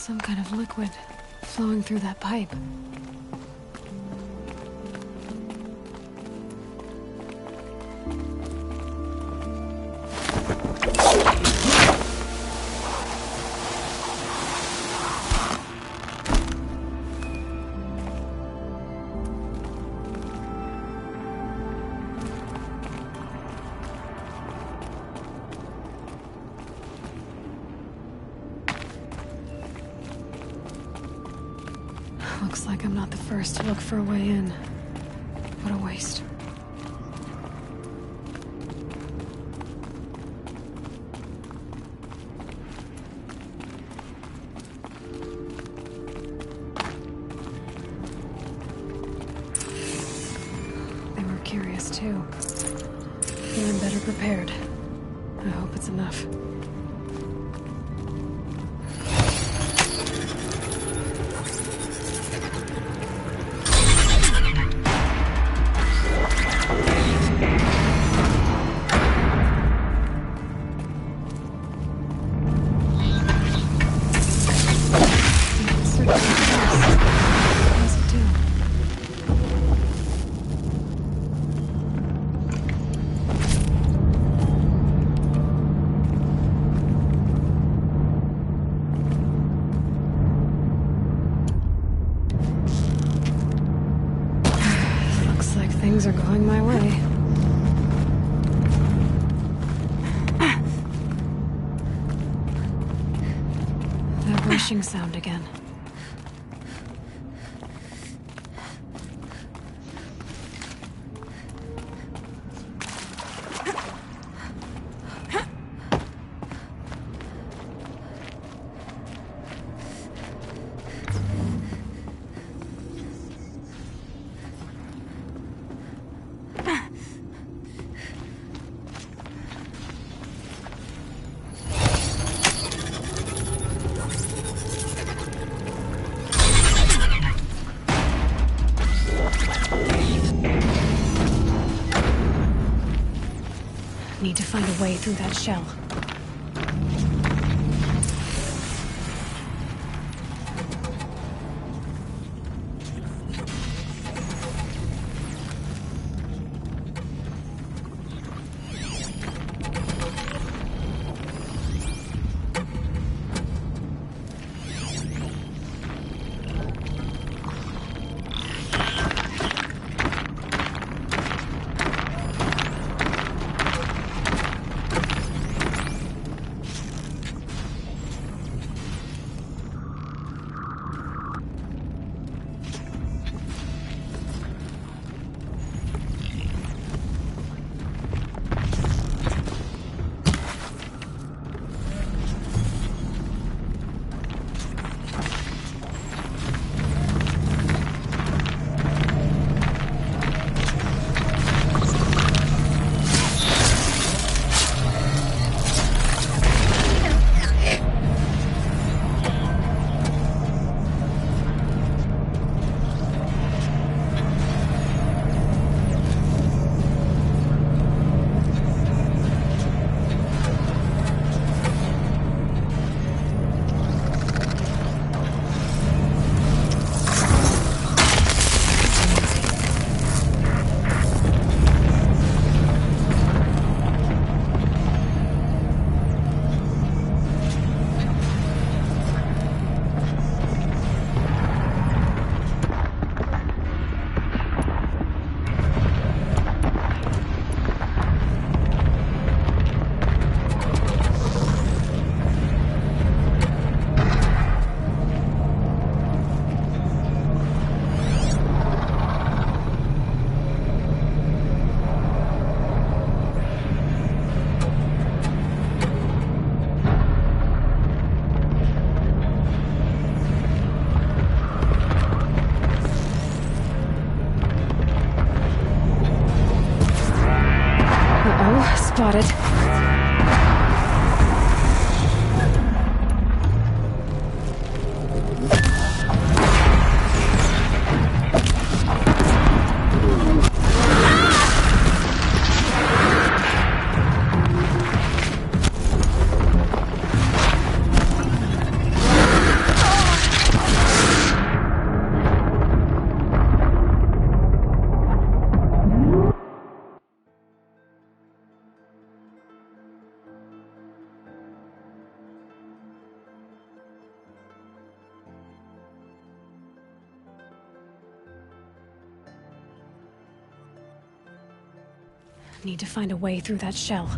Some kind of liquid flowing through that pipe. Looks like I'm not the first to look for a way in. What a waste. They were curious too. Feeling better prepared. I hope it's enough. Things are going my way. That rushing sound again. Need to find a way through that shell. Need to find a way through that shell.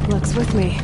Luck's with me.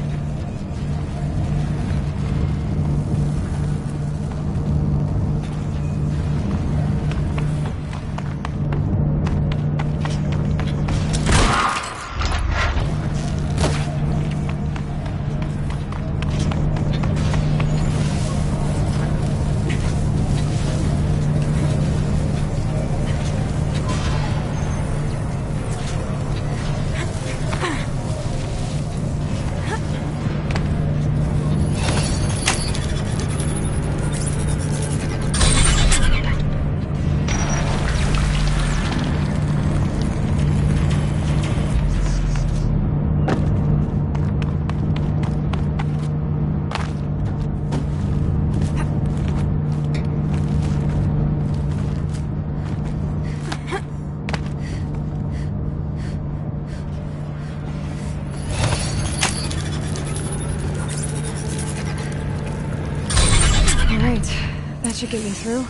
That should get me through.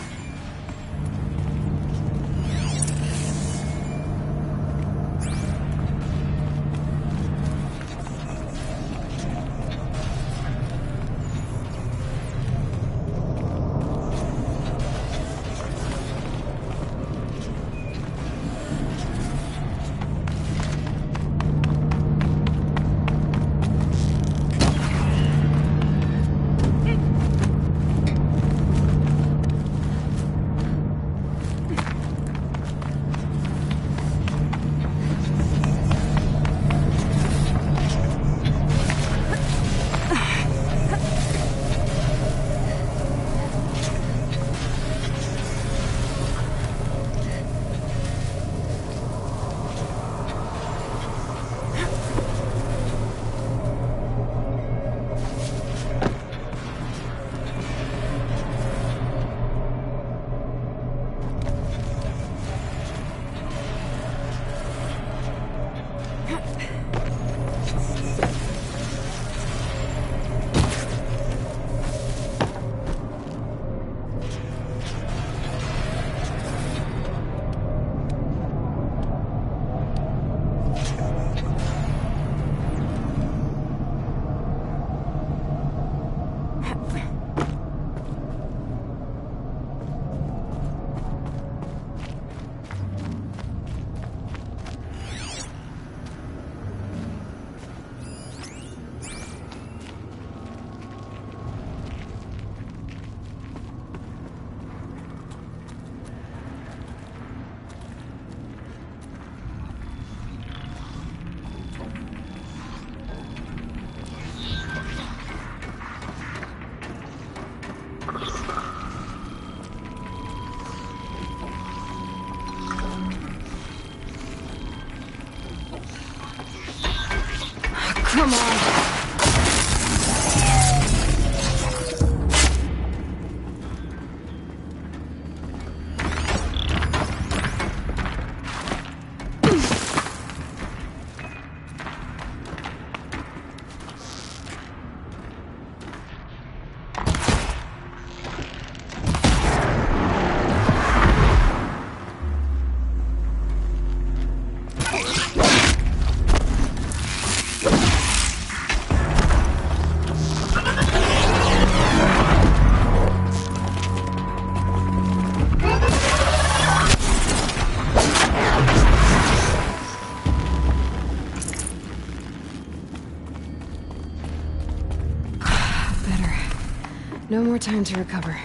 No more time to recover.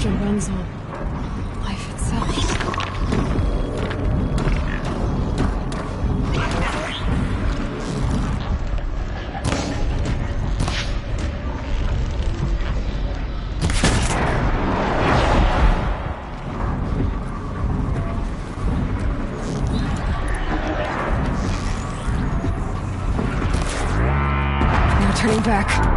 Runs on life itself. No turning back.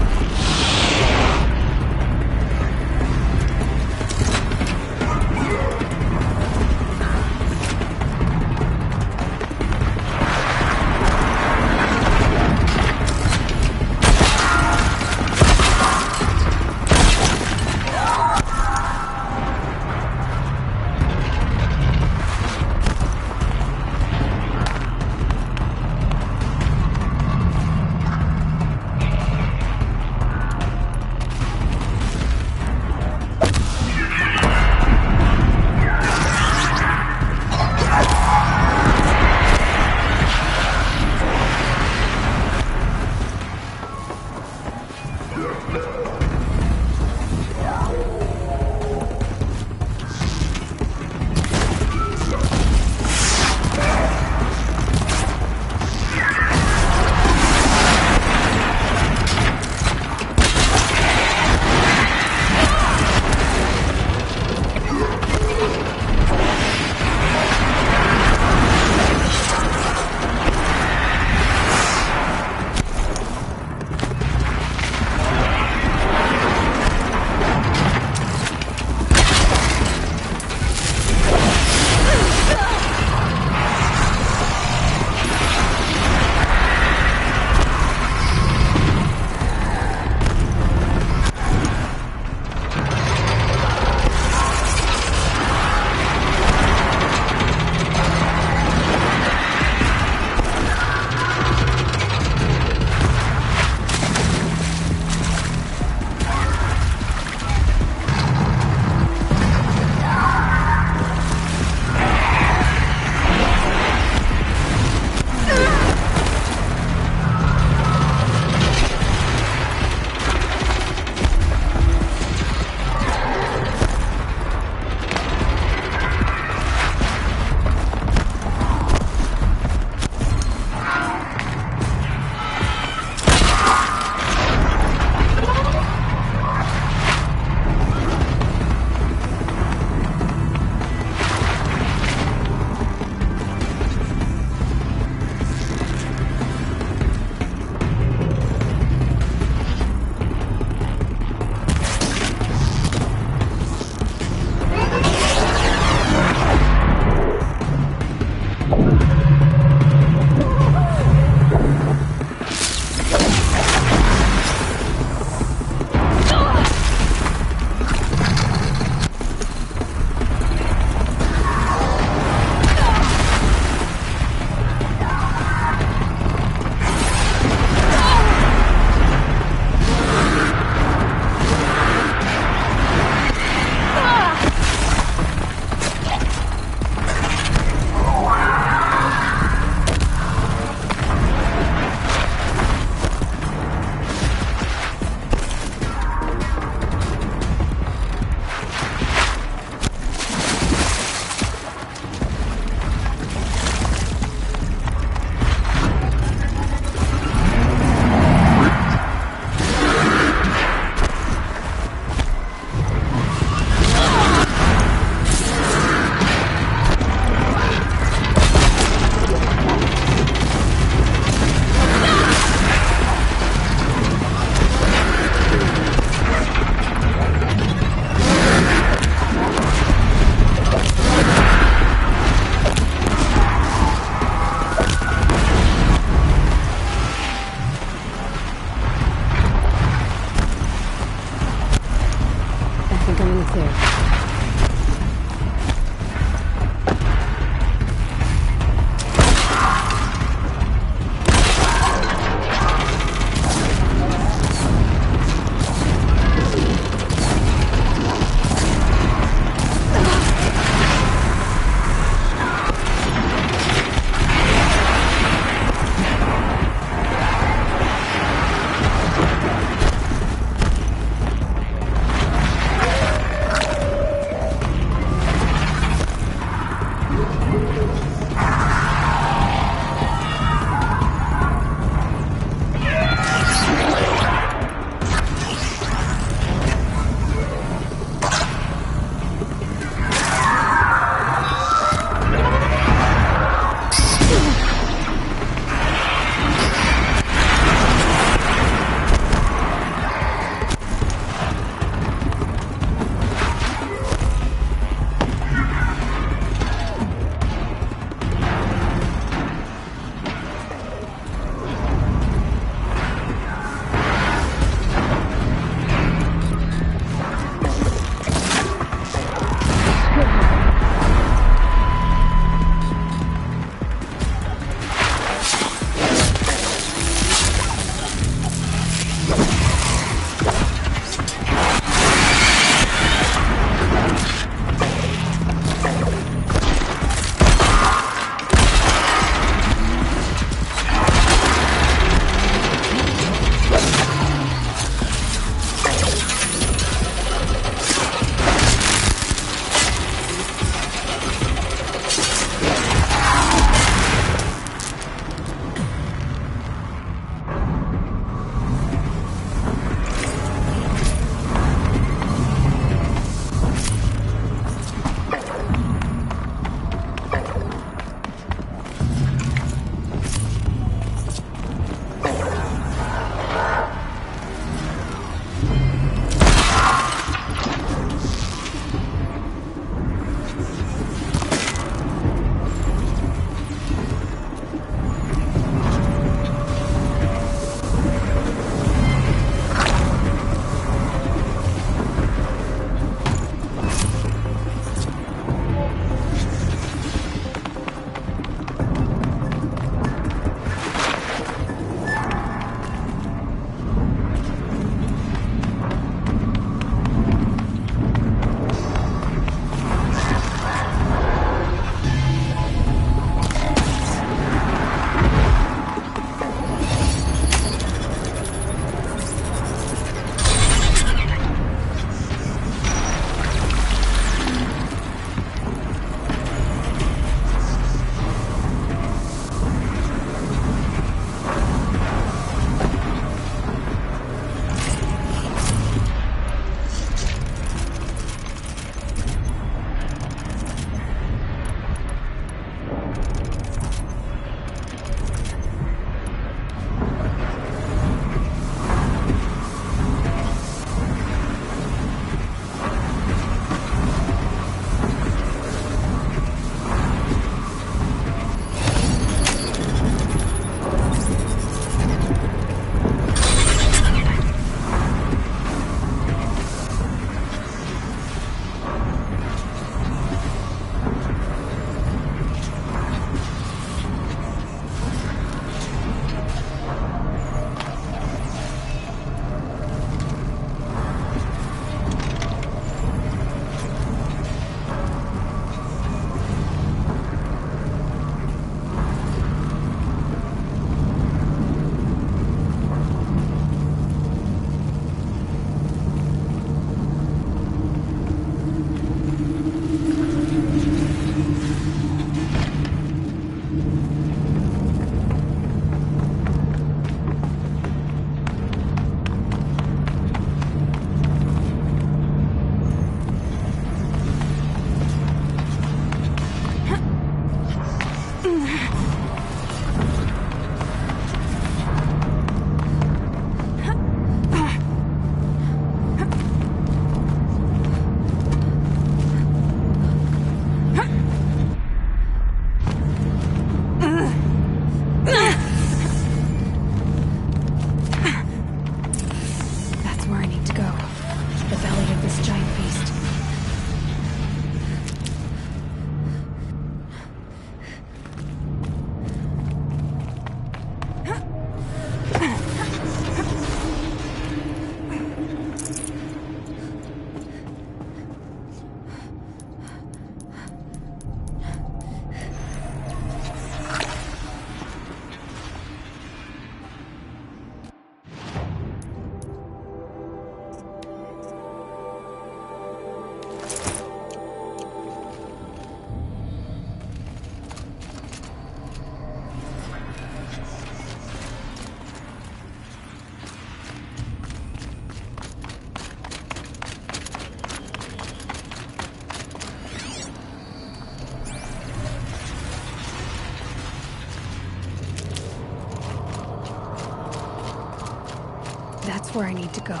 That's where I need to go.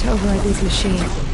Override these machines.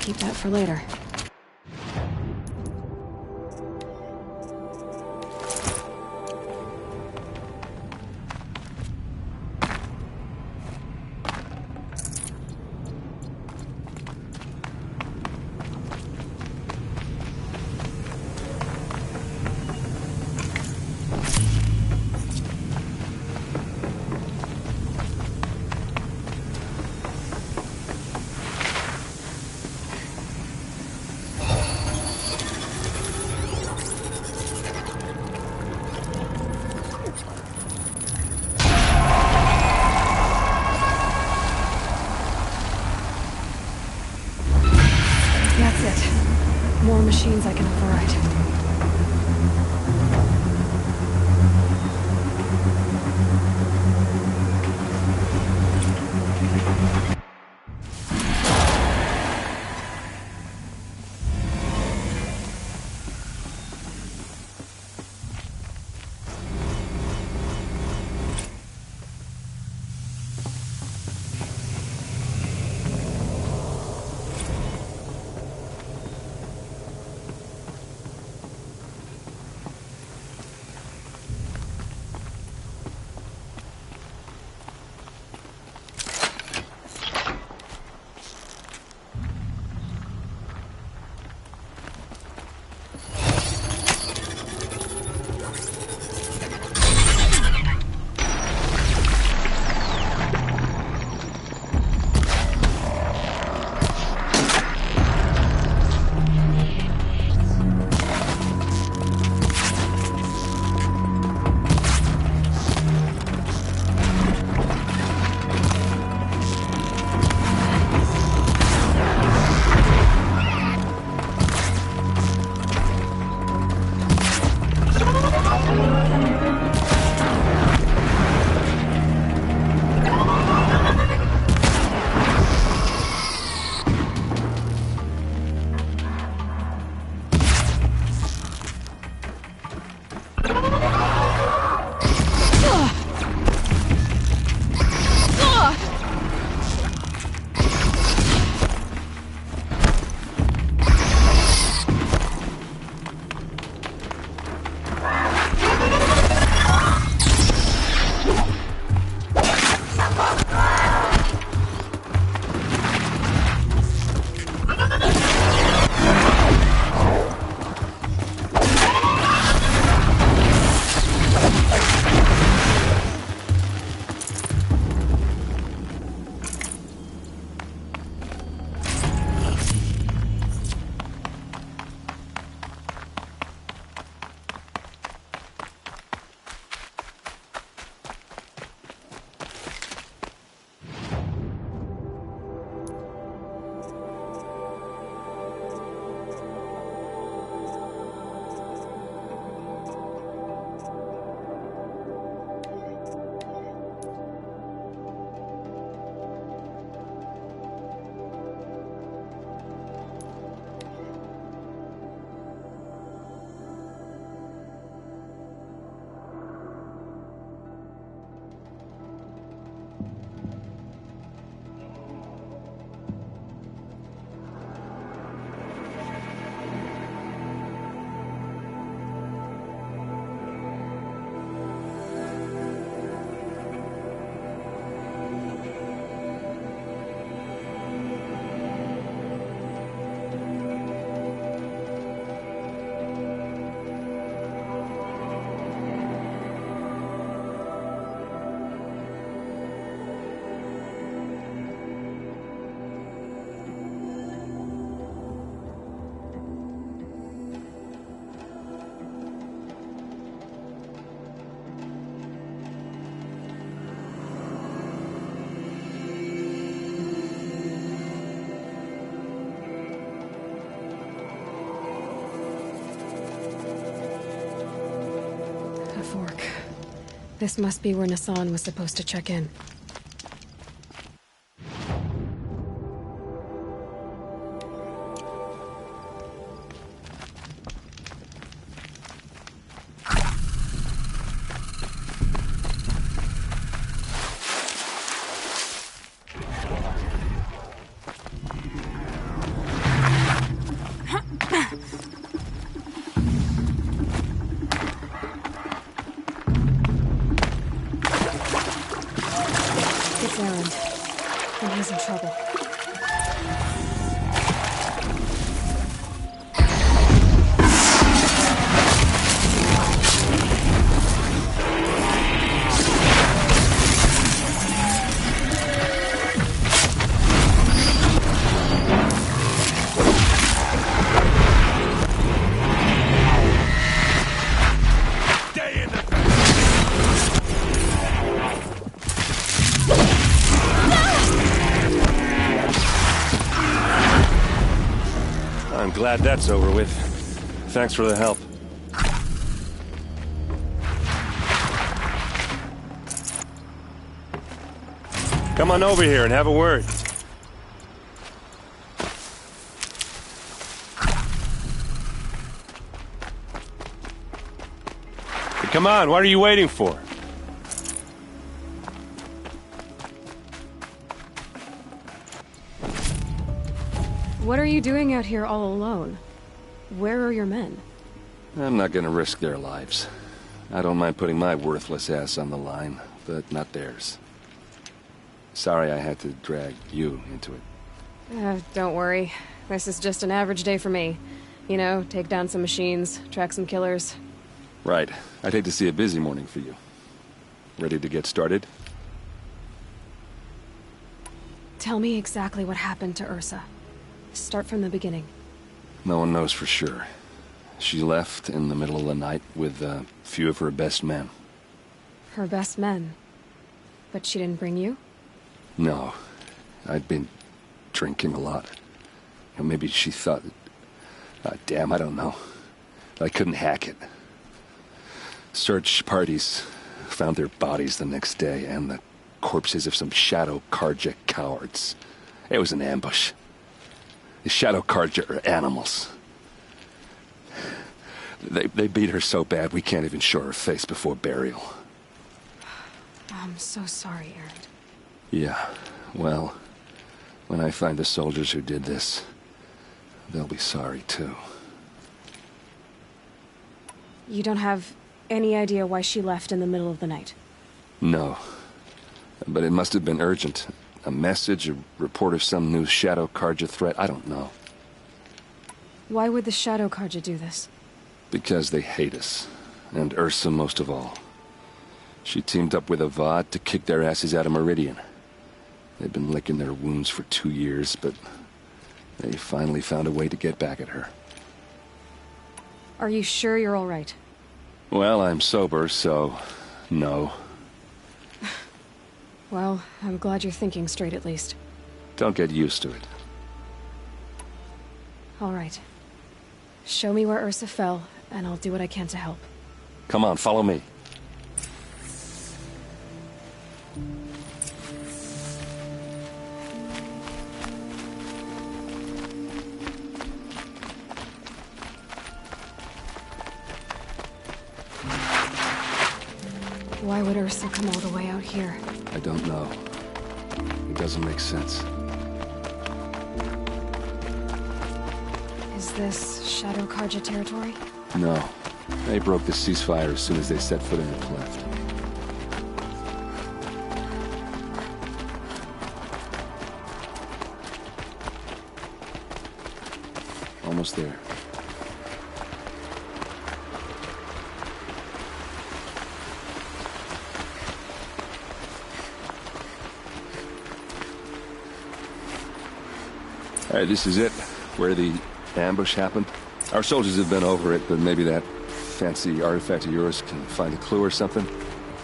keep that for later. More machines I can override. This must be where Nassan was supposed to check in. this errand, then he's in trouble. I'm glad that's over with. Thanks for the help. Come on over here and have a word. Come on, what are you waiting for? What are you doing out here all alone? Where are your men? I'm not gonna risk their lives. I don't mind putting my worthless ass on the line, but not theirs. Sorry I had to drag you into it. Don't worry. This is just an average day for me. You know, take down some machines, track some killers. Right. I'd hate to see a busy morning for you. Ready to get started? Tell me exactly what happened to Ursa. Start from the beginning. No one knows for sure. She left in the middle of the night with a few of her best men. Her best men? But she didn't bring you? No. I'd been drinking a lot. Maybe she thought... damn, I don't know. I couldn't hack it. Search parties found their bodies the next day and the corpses of some Shadow Carja cowards. It was an ambush. The Shadow Carja are animals. They beat her so bad we can't even show her face before burial. I'm so sorry, Erend. Yeah, well, when I find the soldiers who did this, they'll be sorry too. You don't have any idea why she left in the middle of the night? No. But it must have been urgent. A message, a report of some new Shadow Carja threat, I don't know. Why would the Shadow Carja do this? Because they hate us. And Ursa most of all. She teamed up with Avad to kick their asses out of Meridian. They've been licking their wounds for 2 years, but they finally found a way to get back at her. Are you sure you're all right? Well, I'm sober, so... no. Well, I'm glad you're thinking straight at least. Don't get used to it. All right. Show me where Ursa fell, and I'll do what I can to help. Come on, follow me. Why would Ursa come all the way out here? I don't know. It doesn't make sense. Is this Shadow Carja territory? No. They broke the ceasefire as soon as they set foot in the cleft. Almost there. Alright, this is it. Where the ambush happened. Our soldiers have been over it, but maybe that fancy artifact of yours can find a clue or something?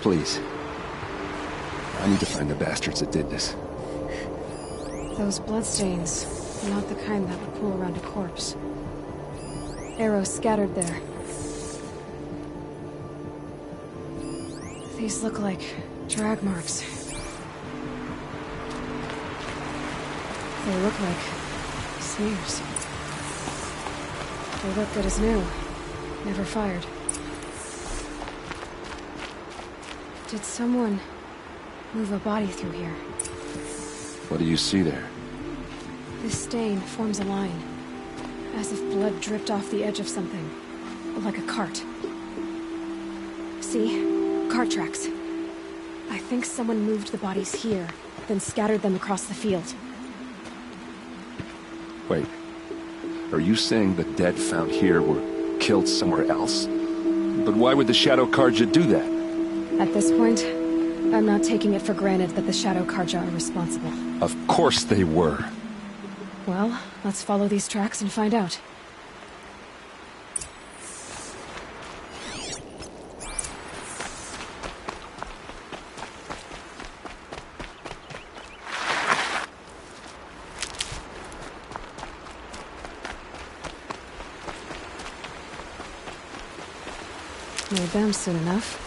Please. I need to find the bastards that did this. Those bloodstains, not the kind that would pool around a corpse. Arrows scattered there. These look like drag marks. They look like smears. They look good as new. Never fired. Did someone move a body through here? What do you see there? This stain forms a line, as if blood dripped off the edge of something, like a cart. See? Cart tracks. I think someone moved the bodies here, then scattered them across the field. Wait. Are you saying the dead found here were killed somewhere else? But why would the Shadow Carja do that? At this point, I'm not taking it for granted that the Shadow Carja are responsible. Of course they were. Well, let's follow these tracks and find out. Near them soon enough.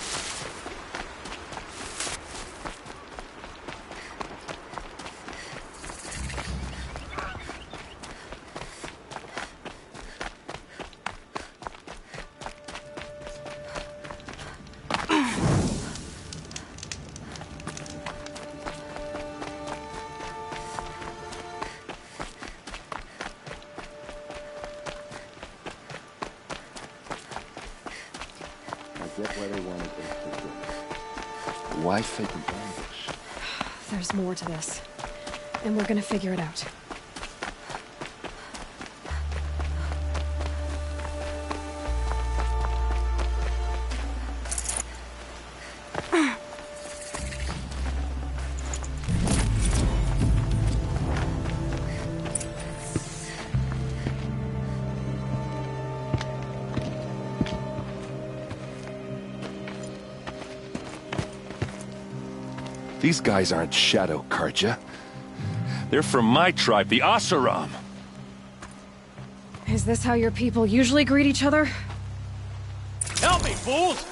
Why fake an ambush? There's more to this, and we're gonna figure it out. These guys aren't Shadow Carja. They're from my tribe, the Oseram. Is this how your people usually greet each other? Help me, fools!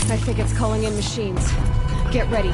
I think it's calling in machines. Get ready.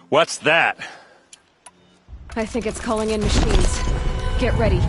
What's that? I think it's calling in machines. Get ready.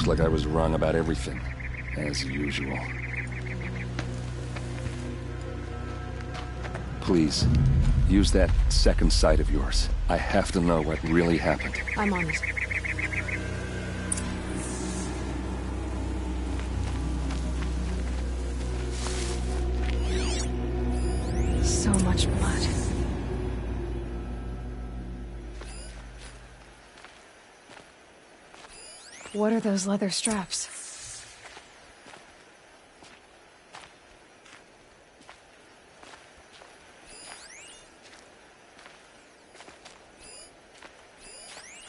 Like I was wrong about everything, as usual. Please, use that second sight of yours. I have to know what really happened. I'm on it. So much blood. What are those leather straps?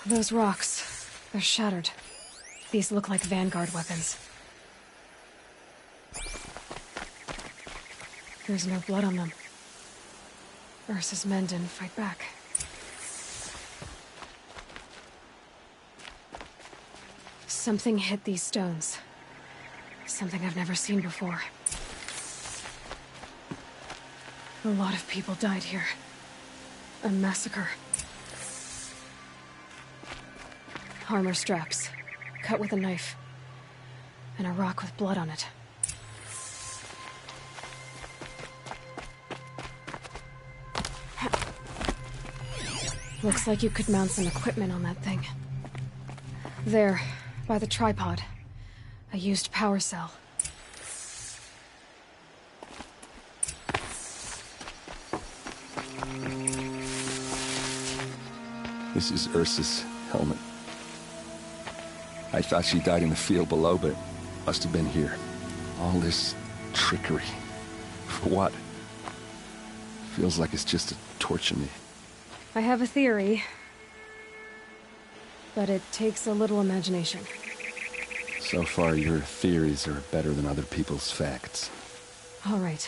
Those rocks, they're shattered. These look like Vanguard weapons. There's no blood on them. Ursa's men didn't fight back. Something hit these stones. Something I've never seen before. A lot of people died here. A massacre. Armor straps, cut with a knife. And a rock with blood on it. Looks like you could mount some equipment on that thing. There. By the tripod. A used power cell. This is Ursa's helmet. I thought she died in the field below, but it must have been here. All this trickery. For what? Feels like it's just to torture me. I have a theory. But it takes a little imagination. So far, your theories are better than other people's facts. All right.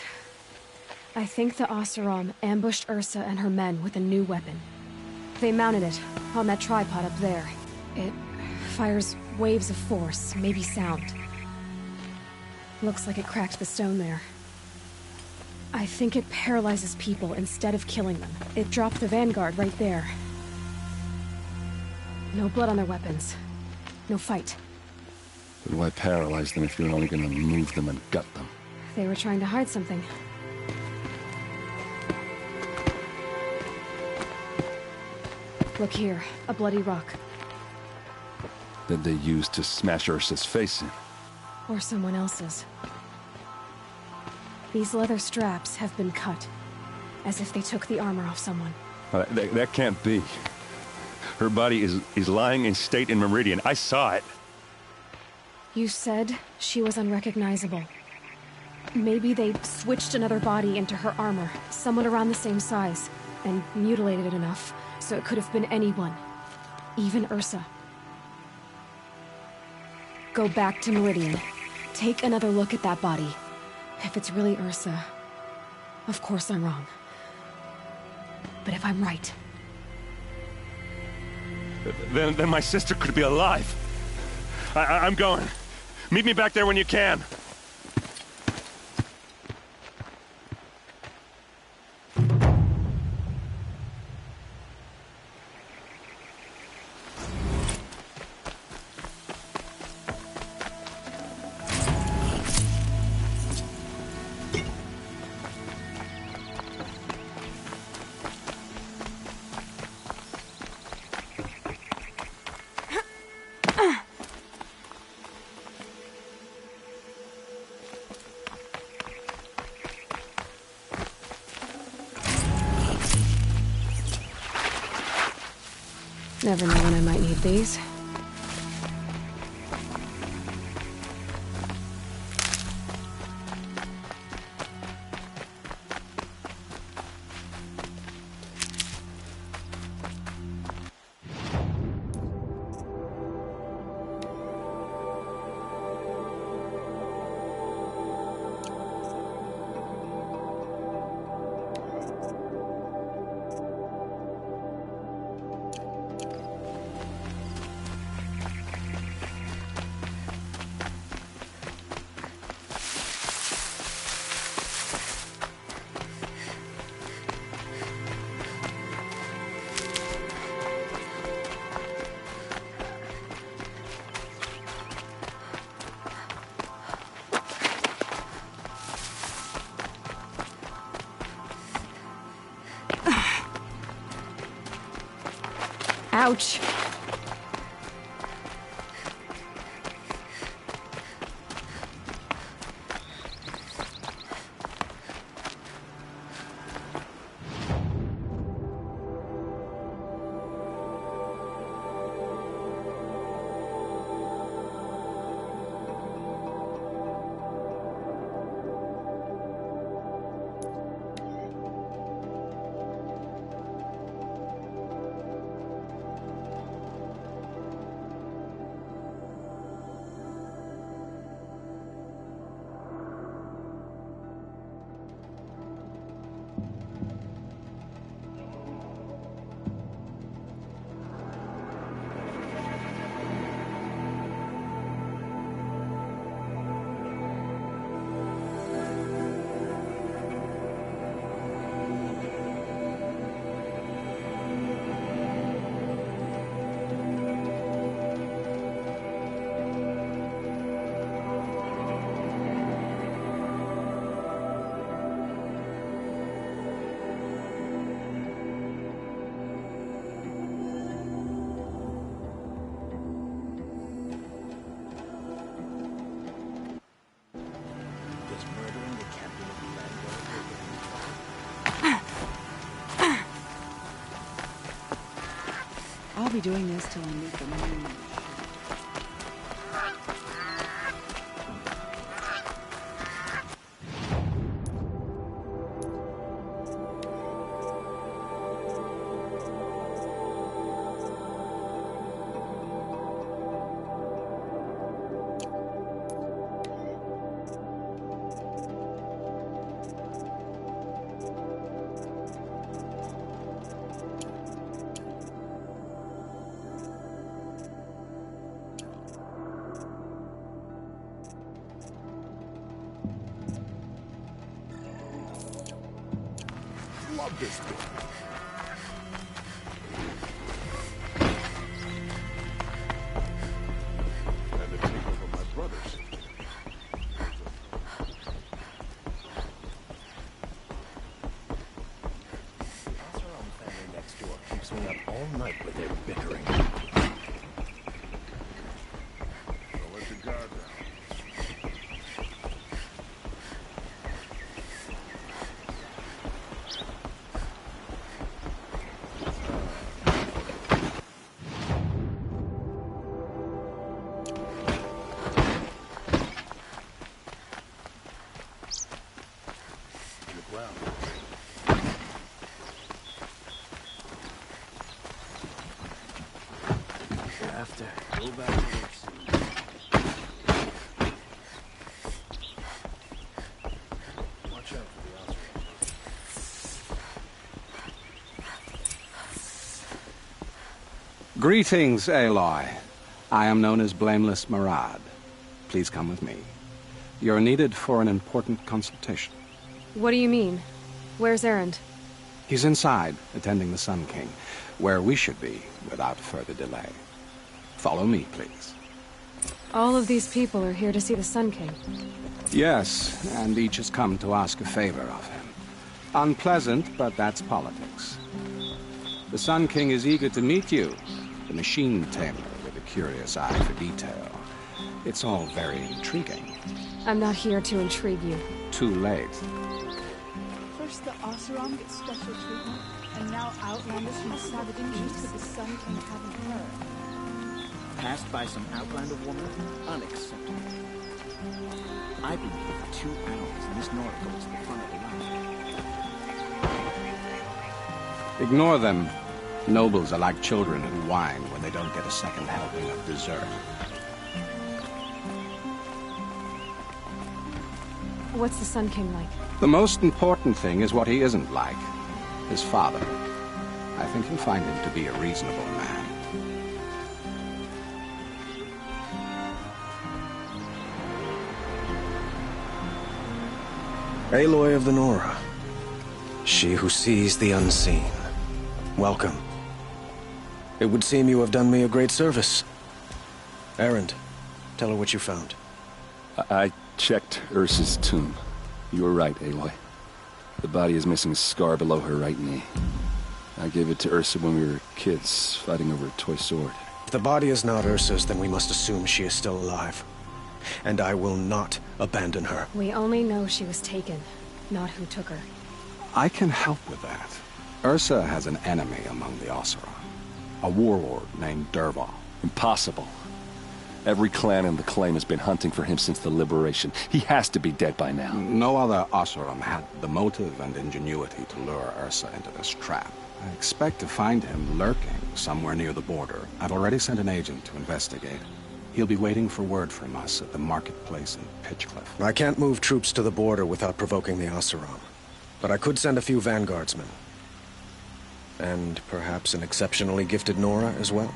I think the Oseram ambushed Ursa and her men with a new weapon. They mounted it on that tripod up there. It fires waves of force, maybe sound. Looks like it cracked the stone there. I think it paralyzes people instead of killing them. It dropped the Vanguard right there. No blood on their weapons. No fight. But why paralyze them if you're only gonna move them and gut them? They were trying to hide something. Look here, a bloody rock. That they used to smash Ursa's face in. Or someone else's. These leather straps have been cut. As if they took the armor off someone. That can't be. Her body is lying in state in Meridian. I saw it. You said she was unrecognizable. Maybe they switched another body into her armor, someone around the same size, and mutilated it enough, so it could have been anyone. Even Ursa. Go back to Meridian. Take another look at that body. If it's really Ursa, of course I'm wrong. But if I'm right... Then my sister could be alive. I'm going. Meet me back there when you can. Never know when I might need these. Ouch. I'll be doing this till I meet the moon. Love this book. And the takeover of my brothers. The Oseram family next door keeps me up all night with their bickering. Don't let your guard down. Go back to work soon. Watch out for the Oseram. Greetings, Aloy. I am known as Blameless Marad. Please come with me. You're needed for an important consultation. What do you mean? Where's Erend? He's inside, attending the Sun King, where we should be without further delay. Follow me, please. All of these people are here to see the Sun King. Yes, and each has come to ask a favor of him. Unpleasant, but that's politics. The Sun King is eager to meet you, the machine tamer with a curious eye for detail. It's all very intriguing. I'm not here to intrigue you. Too late. First the Oseram get special treatment, and now Outlanders from the Savages that the Sun King haven't heard. Passed by some Outlander woman? Unacceptable. I've been here for 2 hours, and this Nora goes to the front of the line. Ignore them. Nobles are like children who whine when they don't get a second helping of dessert. What's the Sun King like? The most important thing is what he isn't like. His father. I think you'll find him to be a reasonable man. Aloy of the Nora. She who sees the unseen. Welcome. It would seem you have done me a great service. Erend, tell her what you found. I checked Ursa's tomb. You were right, Aloy. The body is missing a scar below her right knee. I gave it to Ursa when we were kids, fighting over a toy sword. If the body is not Ursa's, then we must assume she is still alive. And I will not abandon her. We only know she was taken, not who took her. I can help with that. Ursa has an enemy among the Oseram. A warlord named Dervahl. Impossible. Every clan in the claim has been hunting for him since the liberation. He has to be dead by now. No other Oseram had the motive and ingenuity to lure Ursa into this trap. I expect to find him lurking somewhere near the border. I've already sent an agent to investigate. He'll be waiting for word from us at the marketplace in Pitchcliff. I can't move troops to the border without provoking the Oseram. But I could send a few vanguardsmen. And perhaps an exceptionally gifted Nora as well.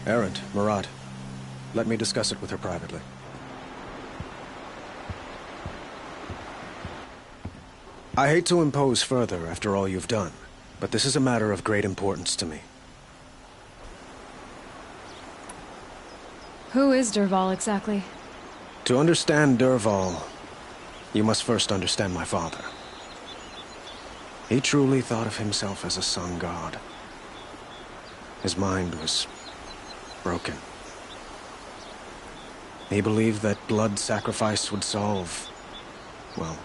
Erend, Marad, let me discuss it with her privately. I hate to impose further after all you've done, but this is a matter of great importance to me. Who is Dervahl exactly? To understand Dervahl, you must first understand my father. He truly thought of himself as a sun god. His mind was broken. He believed that blood sacrifice would solve, well,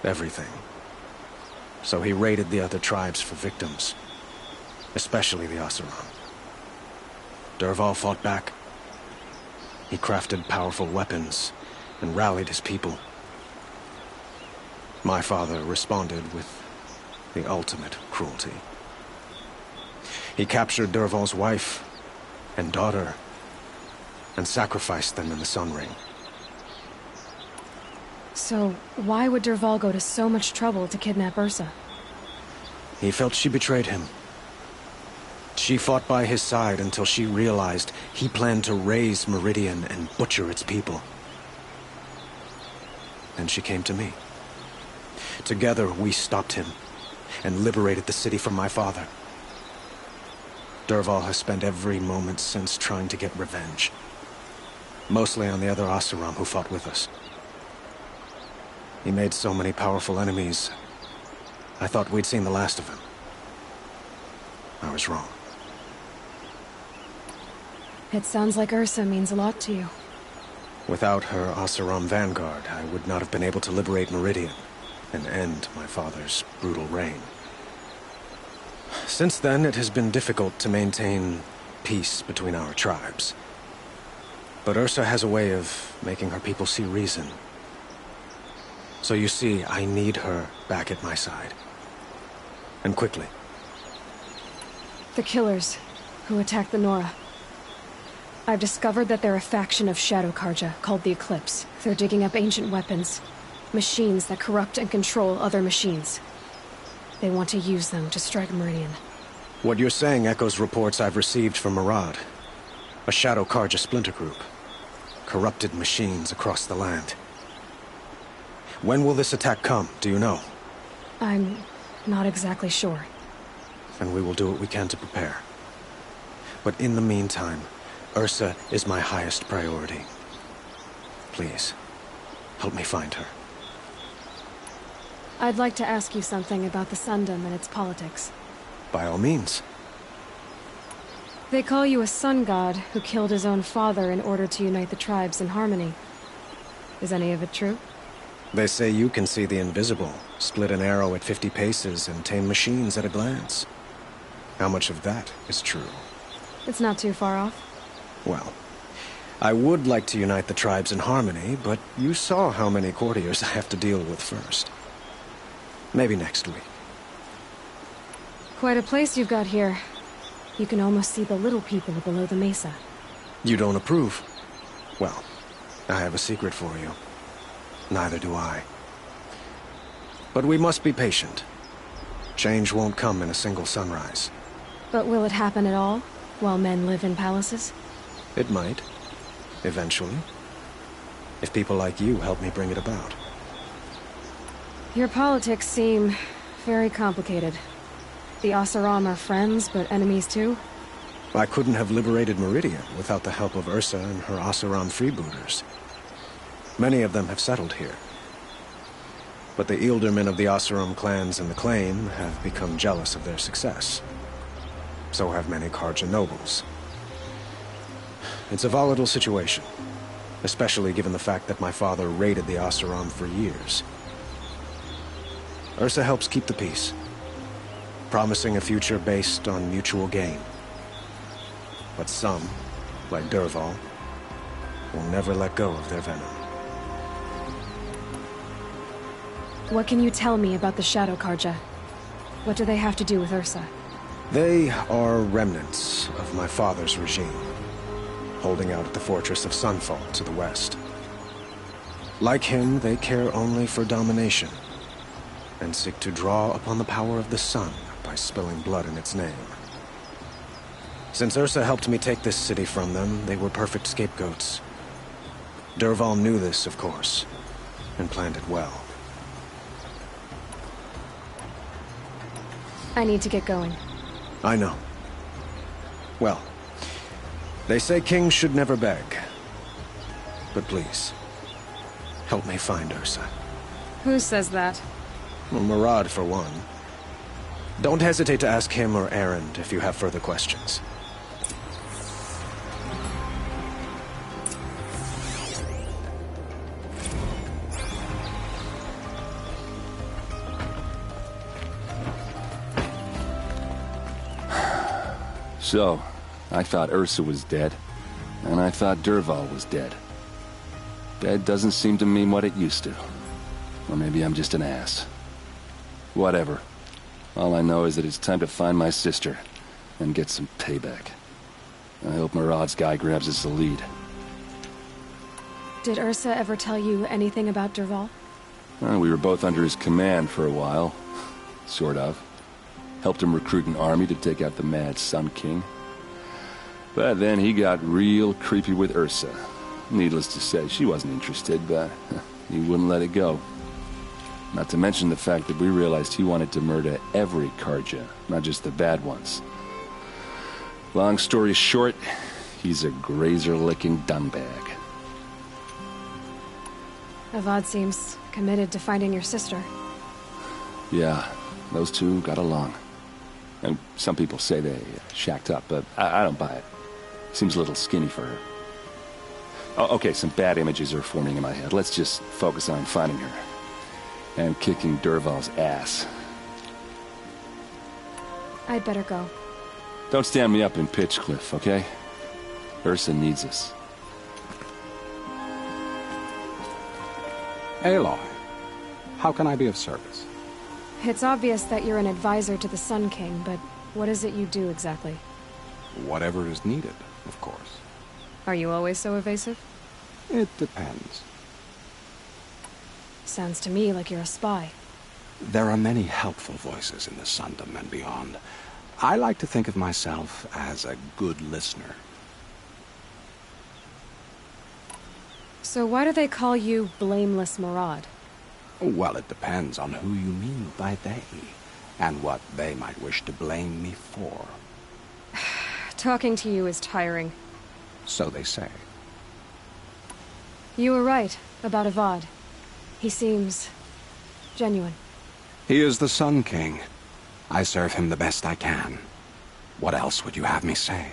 everything. So he raided the other tribes for victims, especially the Oseram. Dervahl fought back. He crafted powerful weapons and rallied his people. My father responded with the ultimate cruelty. He captured Dervahl's wife and daughter and sacrificed them in the Sun Ring. So, why would Dervahl go to so much trouble to kidnap Ursa? He felt she betrayed him. She fought by his side until she realized he planned to raise Meridian and butcher its people. Then she came to me. Together, we stopped him and liberated the city from my father. Dervahl has spent every moment since trying to get revenge. Mostly on the other Oseram who fought with us. He made so many powerful enemies, I thought we'd seen the last of him. I was wrong. It sounds like Ursa means a lot to you. Without her Oseram vanguard, I would not have been able to liberate Meridian and end my father's brutal reign. Since then, it has been difficult to maintain peace between our tribes. But Ursa has a way of making her people see reason. So you see, I need her back at my side. And quickly. The killers. who attacked the Nora. I've discovered that they're a faction of Shadow Karja called the Eclipse. They're digging up ancient weapons, machines that corrupt and control other machines. They want to use them to strike Meridian. What you're saying echoes reports I've received from Murad. A Shadow Karja splinter group. Corrupted machines across the land. When will this attack come, do you know? I'm not exactly sure. And we will do what we can to prepare. But in the meantime, Ursa is my highest priority. Please, help me find her. I'd like to ask you something about the Sundom and its politics. By all means. They call you a sun god who killed his own father in order to unite the tribes in harmony. Is any of it true? They say you can see the invisible, split an arrow at 50 paces, and tame machines at a glance. How much of that is true? It's not too far off. Well, I would like to unite the tribes in harmony, but you saw how many courtiers I have to deal with first. Maybe next week. Quite a place you've got here. You can almost see the little people below the mesa. You don't approve? Well, I have a secret for you. Neither do I. But we must be patient. Change won't come in a single sunrise. But will it happen at all, while men live in palaces? It might. Eventually. If people like you help me bring it about. Your politics seem very complicated. The Oseram are friends, but enemies too? I couldn't have liberated Meridian without the help of Ursa and her Oseram freebooters. Many of them have settled here. But the Ealdormen of the Oseram clans in the Claim have become jealous of their success. So have many Karja nobles. It's a volatile situation, especially given the fact that my father raided the Oseram for years. Ursa helps keep the peace, promising a future based on mutual gain. But some, like Dervahl, will never let go of their venom. What can you tell me about the Shadow Karja? What do they have to do with Ursa? They are remnants of my father's regime, holding out at the fortress of Sunfall to the west. Like him, they care only for domination, and seek to draw upon the power of the sun by spilling blood in its name. Since Ursa helped me take this city from them, they were perfect scapegoats. Dervahl knew this, of course, and planned it well. I need to get going. I know. Well, they say kings should never beg. But please, help me find Ursa. Who says that? Well, Murad, for one. Don't hesitate to ask him or Erend if you have further questions. So, I thought Ursa was dead, and I thought Dervahl was dead. Dead doesn't seem to mean what it used to. Or maybe I'm just an ass. Whatever. All I know is that it's time to find my sister and get some payback. I hope Murad's guy grabs us the lead. Did Ursa ever tell you anything about Dervahl? Well, we were both under his command for a while. Sort of. Helped him recruit an army to take out the mad Sun King. But then he got real creepy with Ursa. Needless to say, she wasn't interested, but he wouldn't let it go. Not to mention the fact that we realized he wanted to murder every Karja, not just the bad ones. Long story short, he's a grazer-licking dungbag. Avad seems committed to finding your sister. Yeah, those two got along. And some people say they shacked up, but I don't buy it. Seems a little skinny for her. Oh, okay, some bad images are forming in my head. Let's just focus on finding her. And kicking Dervahl's ass. I'd better go. Don't stand me up in Pitchcliff, okay? Ursa needs us. Aloy, how can I be of service? It's obvious that you're an advisor to the Sun King, but what is it you do exactly? Whatever is needed, of course. Are you always so evasive? It depends. Sounds to me like you're a spy. There are many helpful voices in the Sundom and beyond. I like to think of myself as a good listener. So why do they call you Blameless Maraud? Well, it depends on who you mean by they, and what they might wish to blame me for. Talking to you is tiring. So they say. You were right about Avad. He seems genuine. He is the Sun King. I serve him the best I can. What else would you have me say?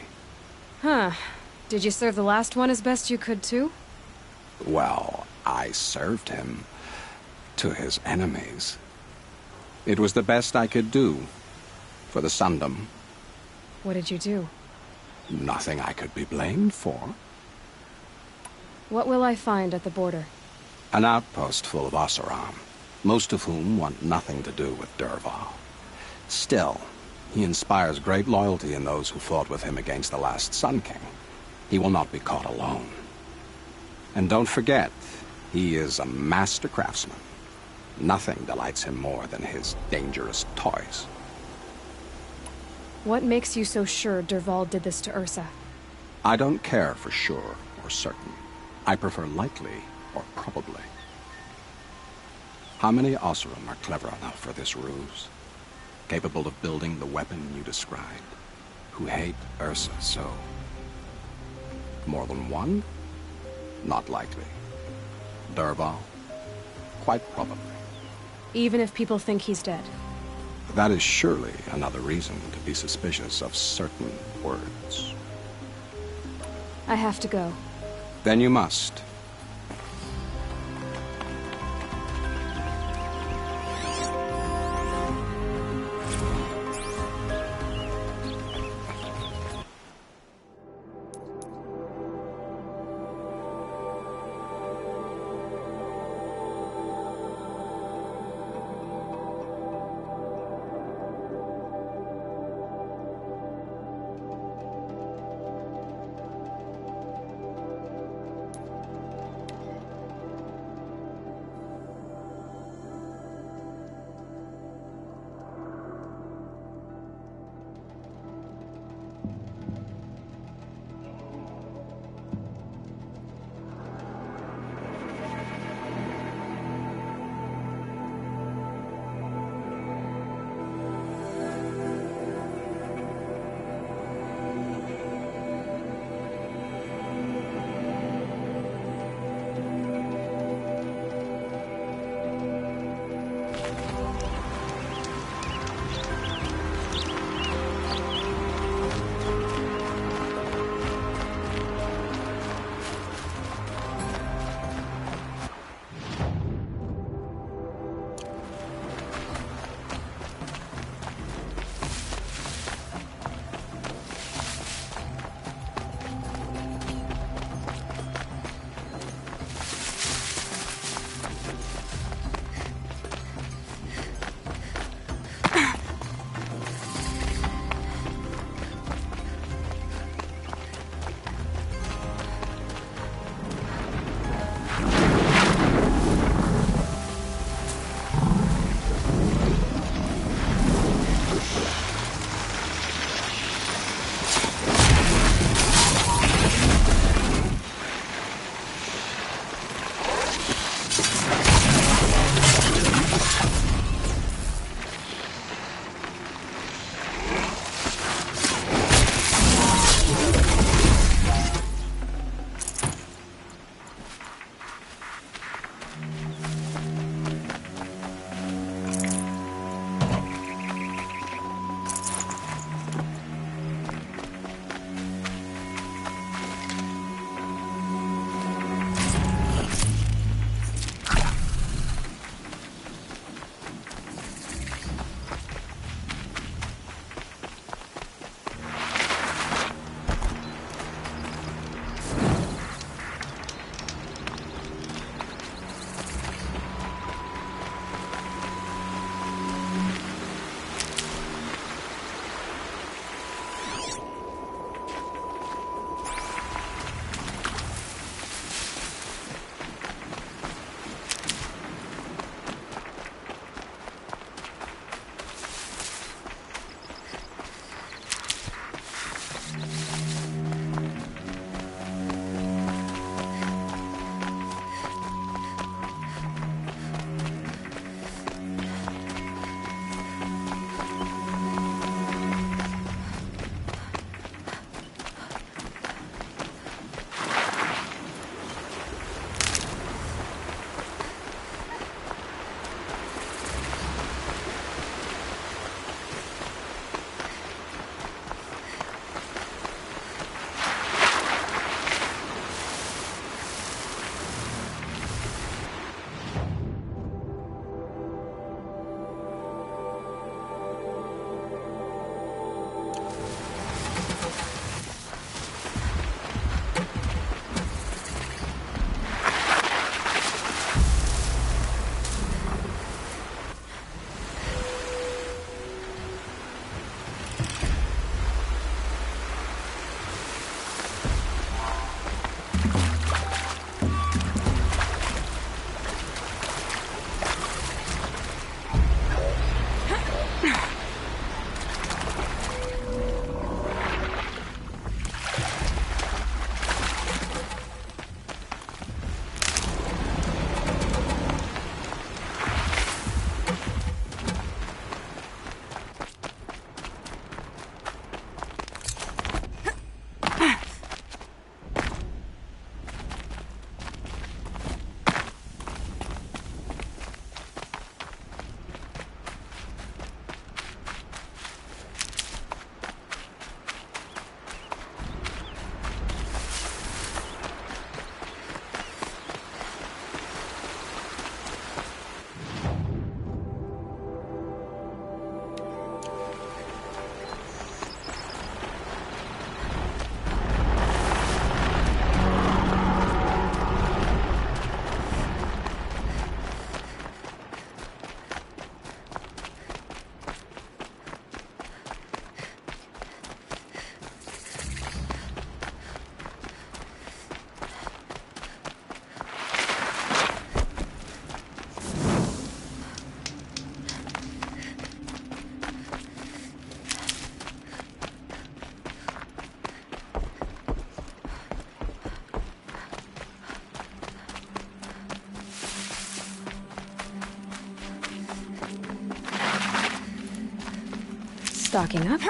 Huh. Did you serve the last one as best you could, too? Well, I served him to his enemies. It was the best I could do for the Sundom. What did you do? Nothing I could be blamed for. What will I find at the border? An outpost full of Oseram, most of whom want nothing to do with Dervahl. Still, he inspires great loyalty in those who fought with him against the last Sun King. He will not be caught alone. And don't forget, he is a master craftsman. Nothing delights him more than his dangerous toys. What makes you so sure Dervahl did this to Ursa? I don't care for sure or certain. I prefer likely or probably. How many Oseram are clever enough for this ruse? Capable of building the weapon you described? Who hate Ursa so? More than one? Not likely. Dervahl? Quite probably. Even if people think he's dead? That is surely another reason to be suspicious of certain words. I have to go. Then you must. stocking up.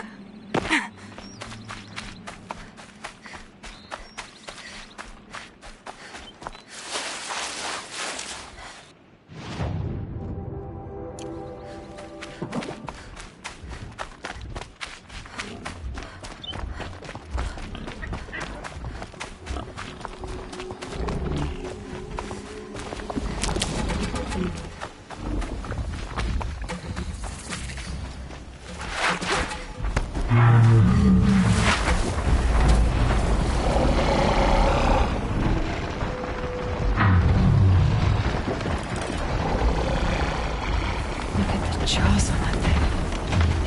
Jaws on that thing.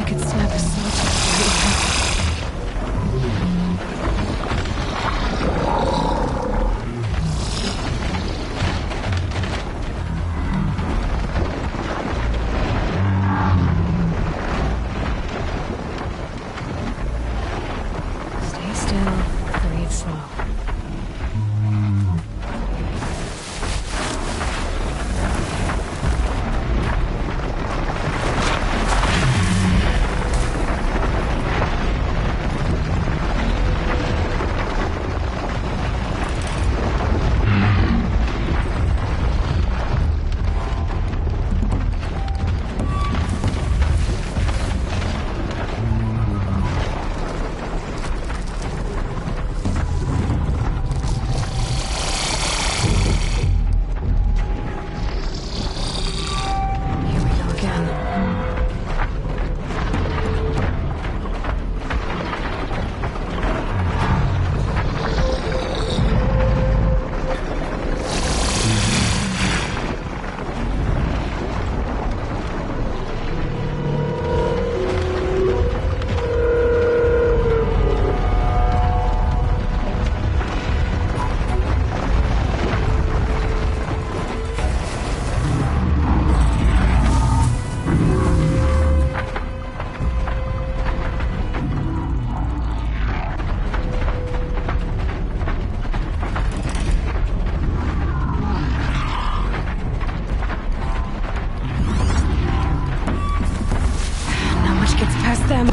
It could snap a sword. Stay still, breathe slow. Them.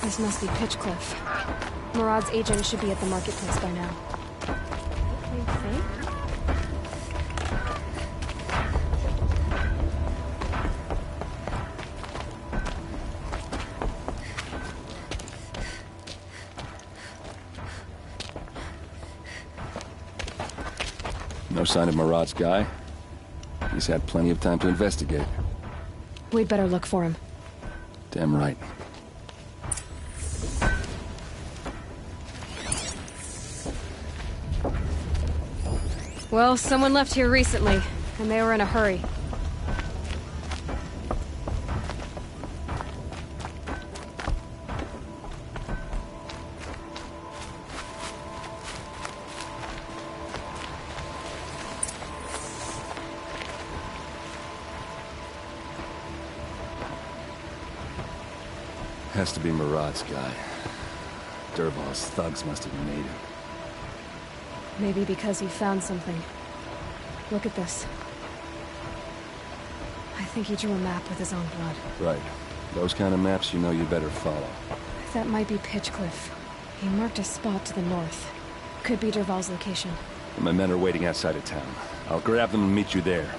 This must be Pitchcliff. Murad's agent should be at the marketplace by now. You think? No sign of Murad's guy. He's had plenty of time to investigate. We'd better look for him. Damn right. Well, someone left here recently, and they were in a hurry. Has to be Murad's guy. Dervahl's thugs must have made him. Maybe because he found something. Look at this. I think he drew a map with his own blood. Right. Those kind of maps you know you better follow. That might be Pitchcliff. He marked a spot to the north. Could be Dervahl's location. My men are waiting outside of town. I'll grab them and meet you there.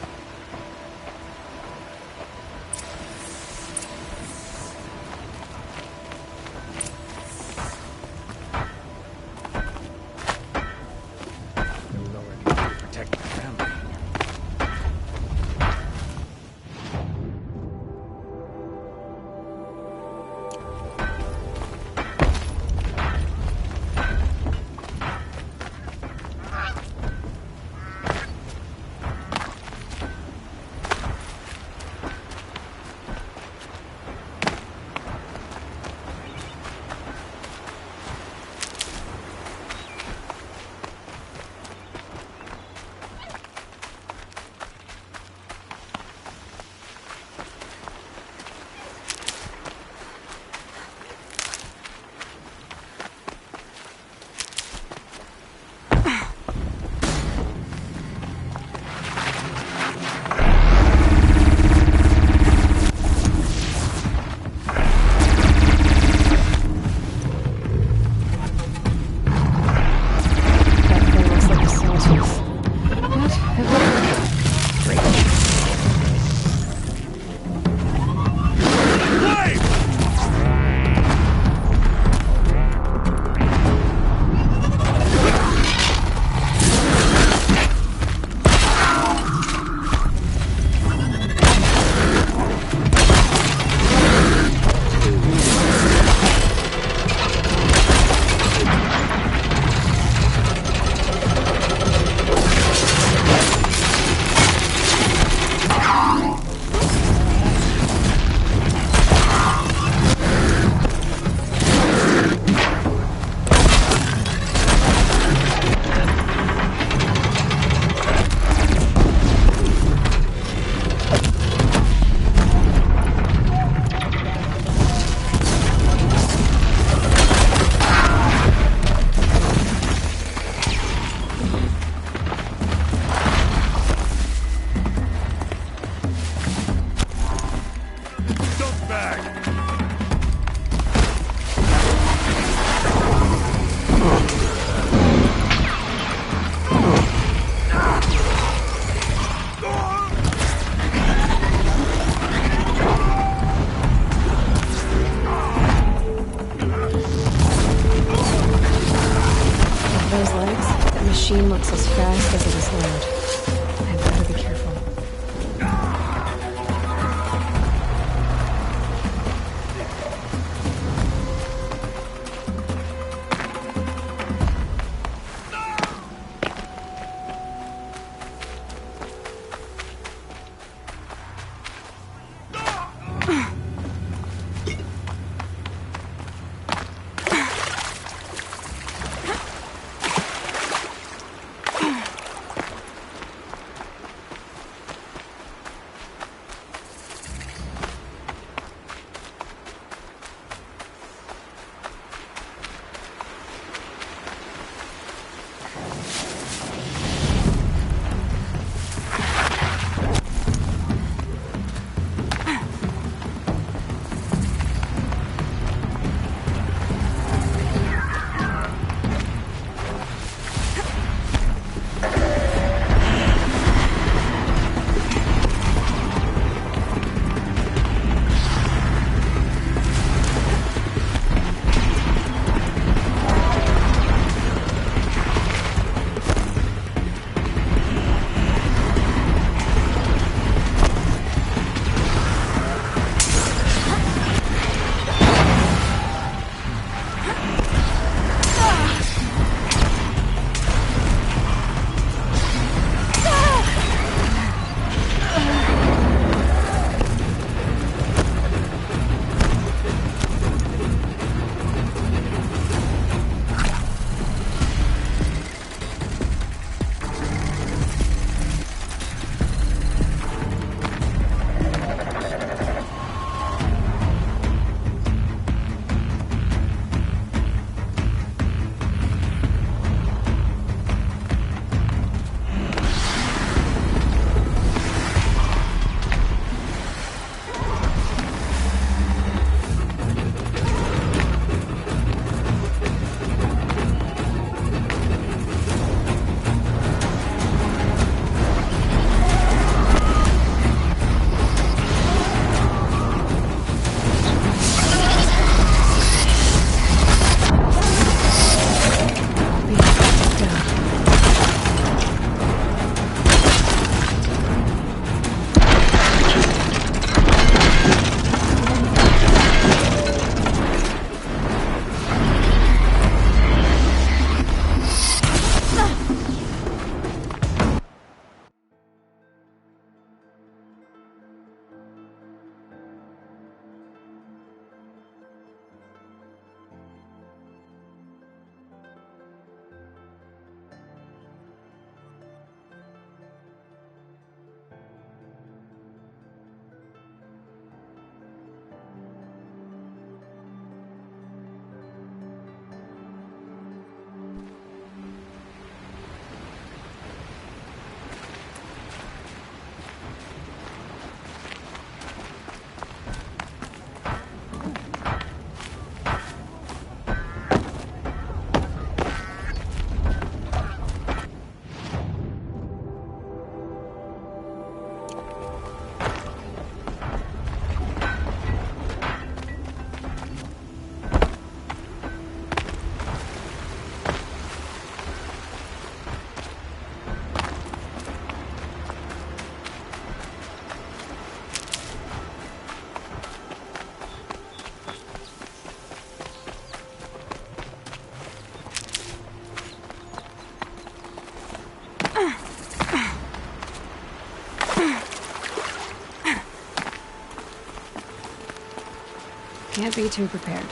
Can't be too prepared.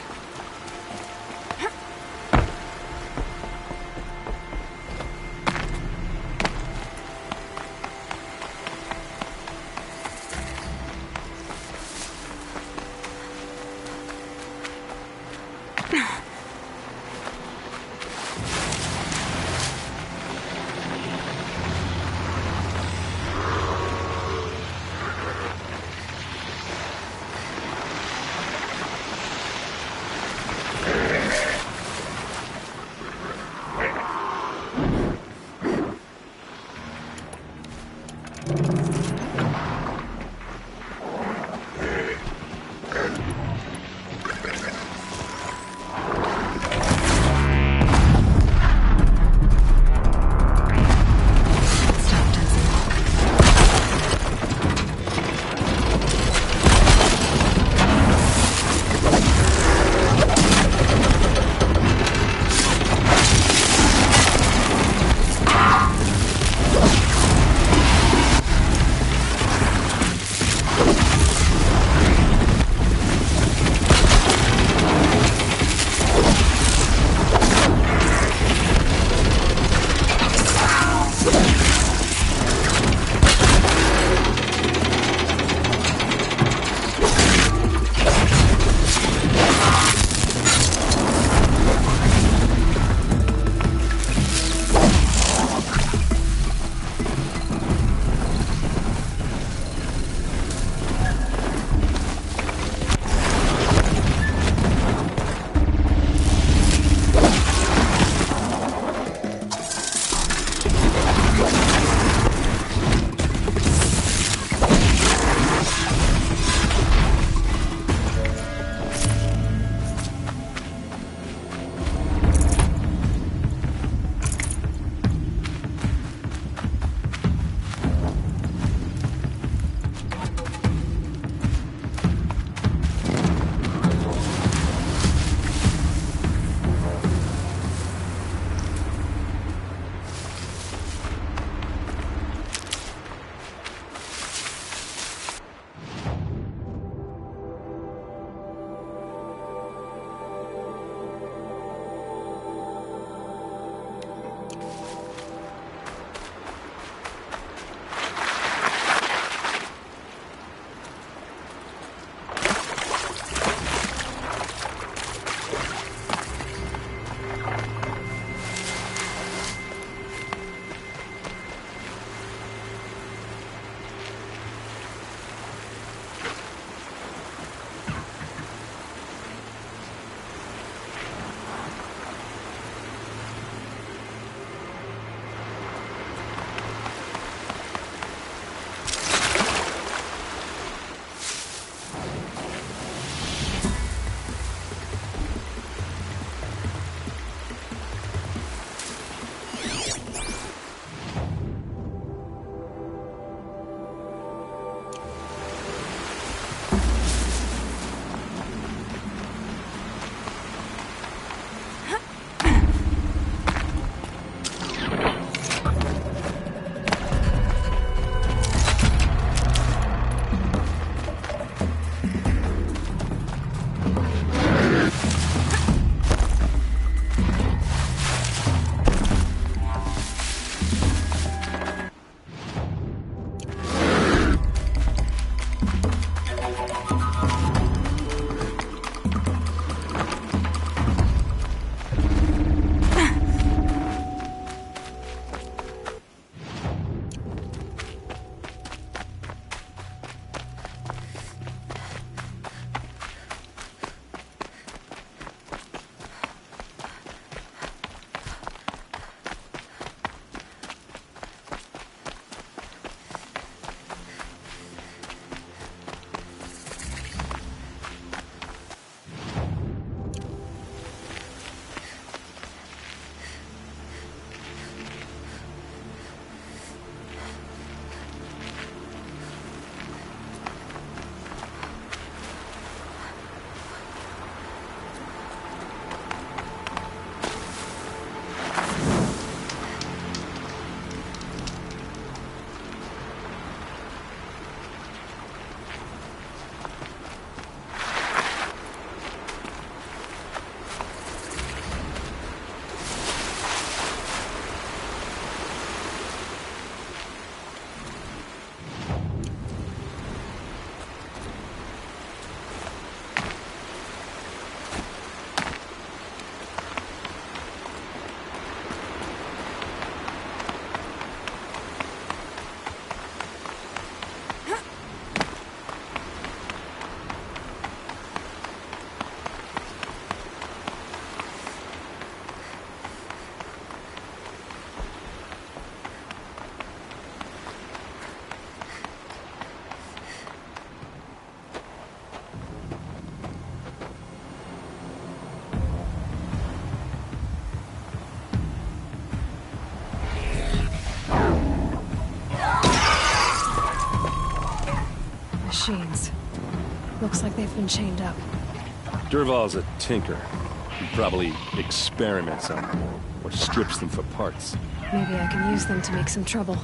machines. Looks like they've been chained up. Dervahl's a tinker. He probably experiments on them, or strips them for parts. Maybe I can use them to make some trouble.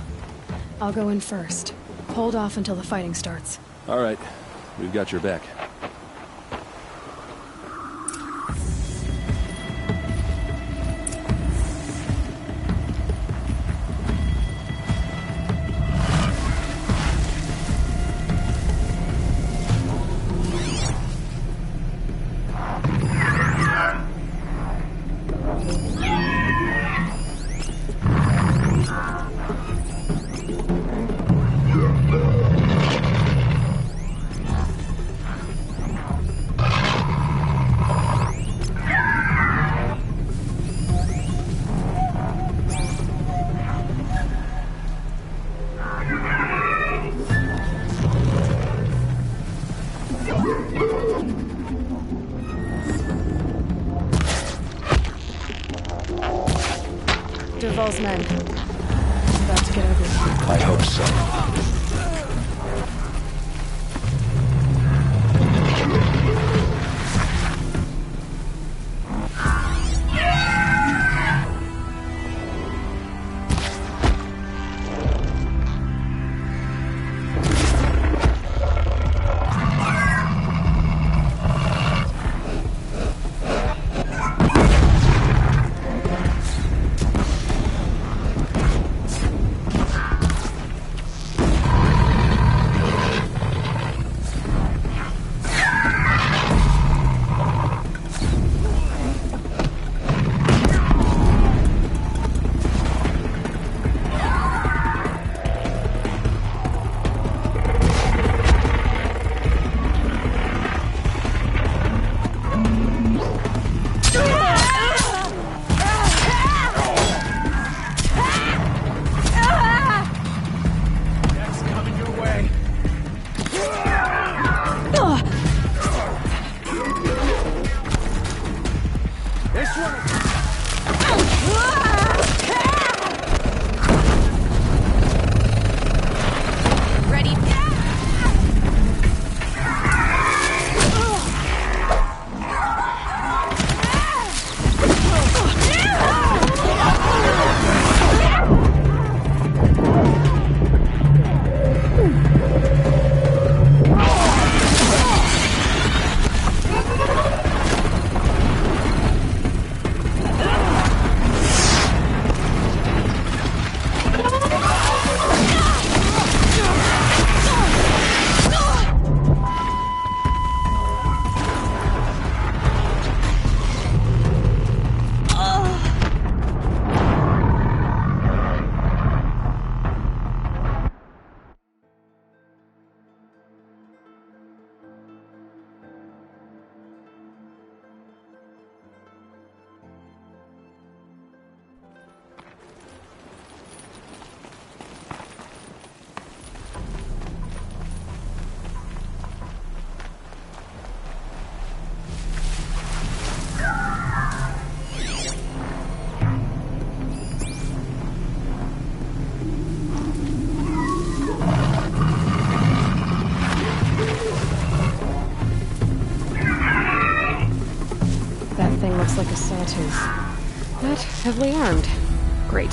I'll go in first. Hold off until the fighting starts. All right, we've got your back. Dervahl's men. About to get ugly. I hope so. Like a sawtooth. But heavily armed. Great.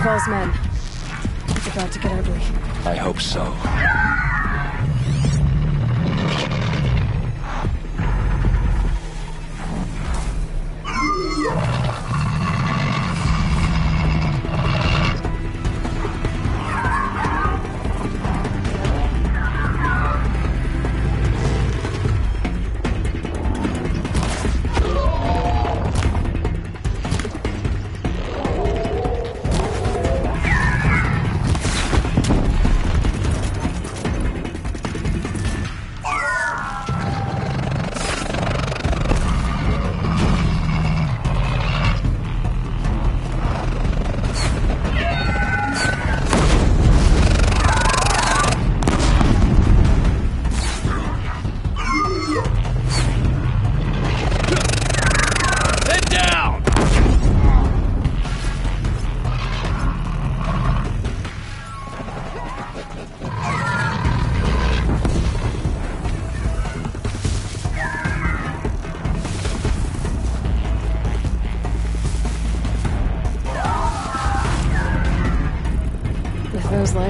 Dervahl's men. It's about to get ugly. I hope so.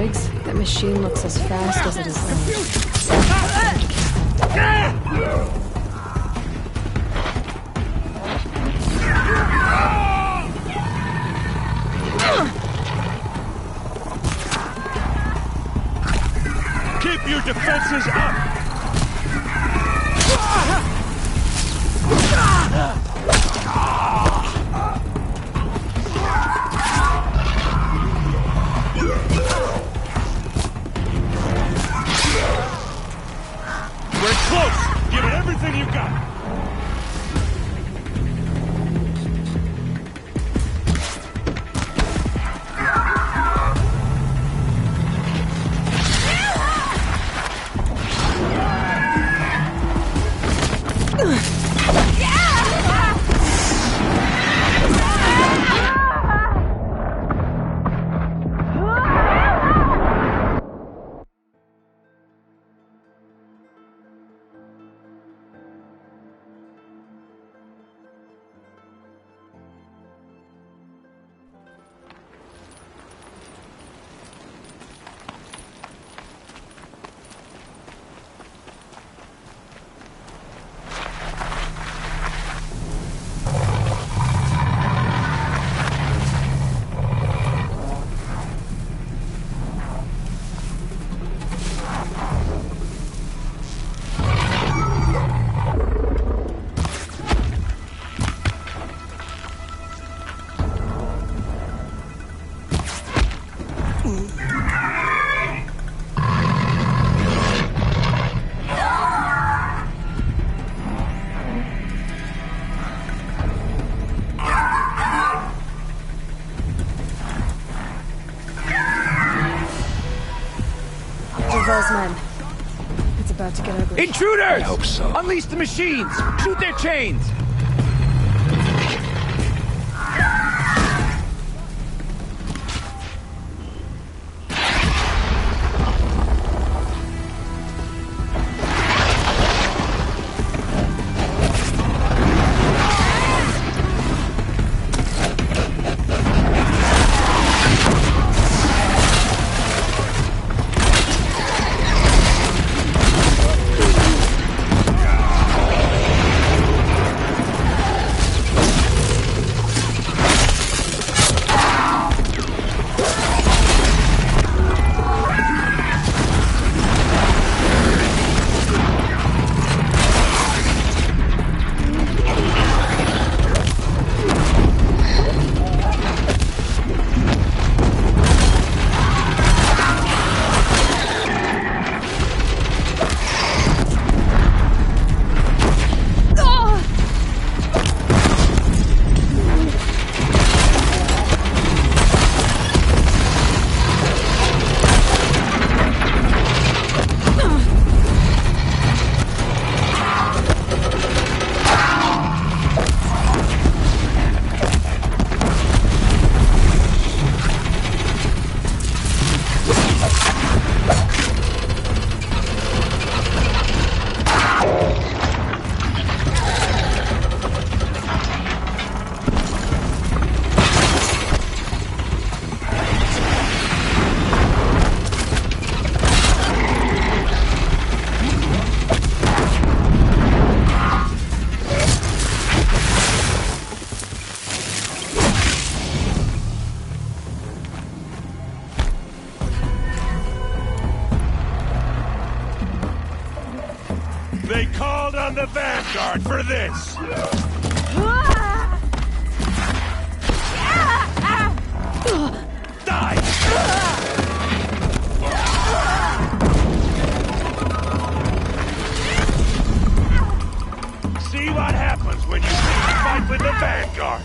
legs, that machine looks as fast as it is loud. Keep your defenses up! We're close! Give it everything you got! Dervahl's men. It's about to get ugly. Intruders! I hope so. Unleash the machines! Shoot their chains! They called on the Vanguard for this! Die! See what happens when you fight with the Vanguard!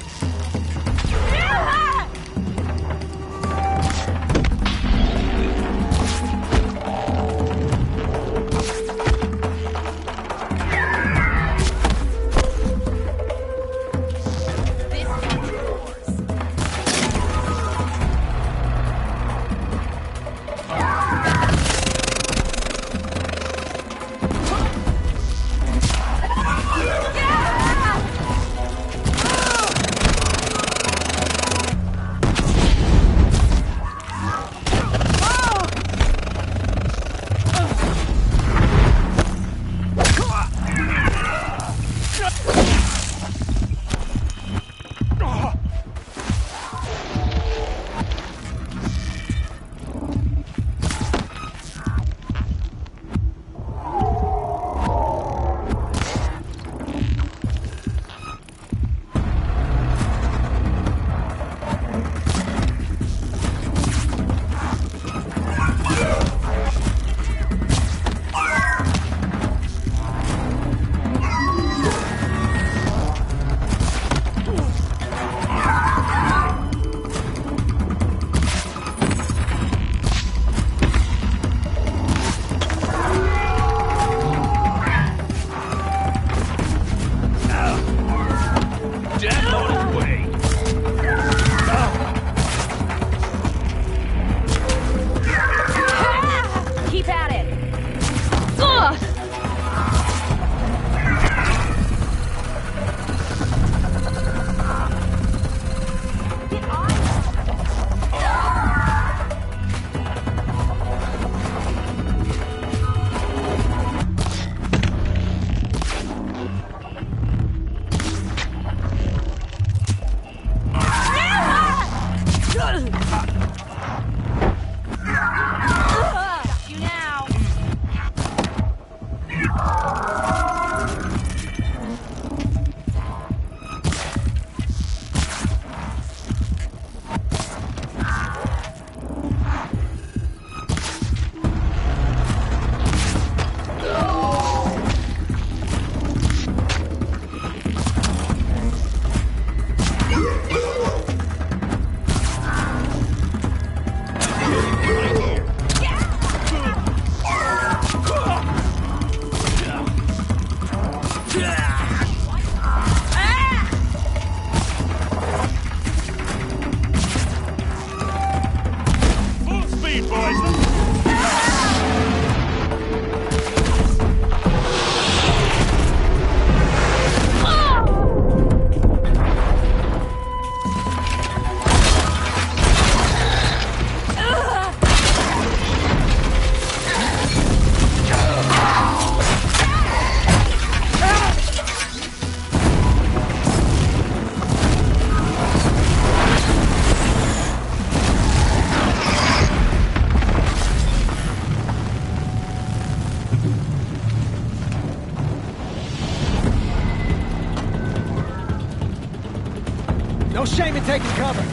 Shaman taking cover.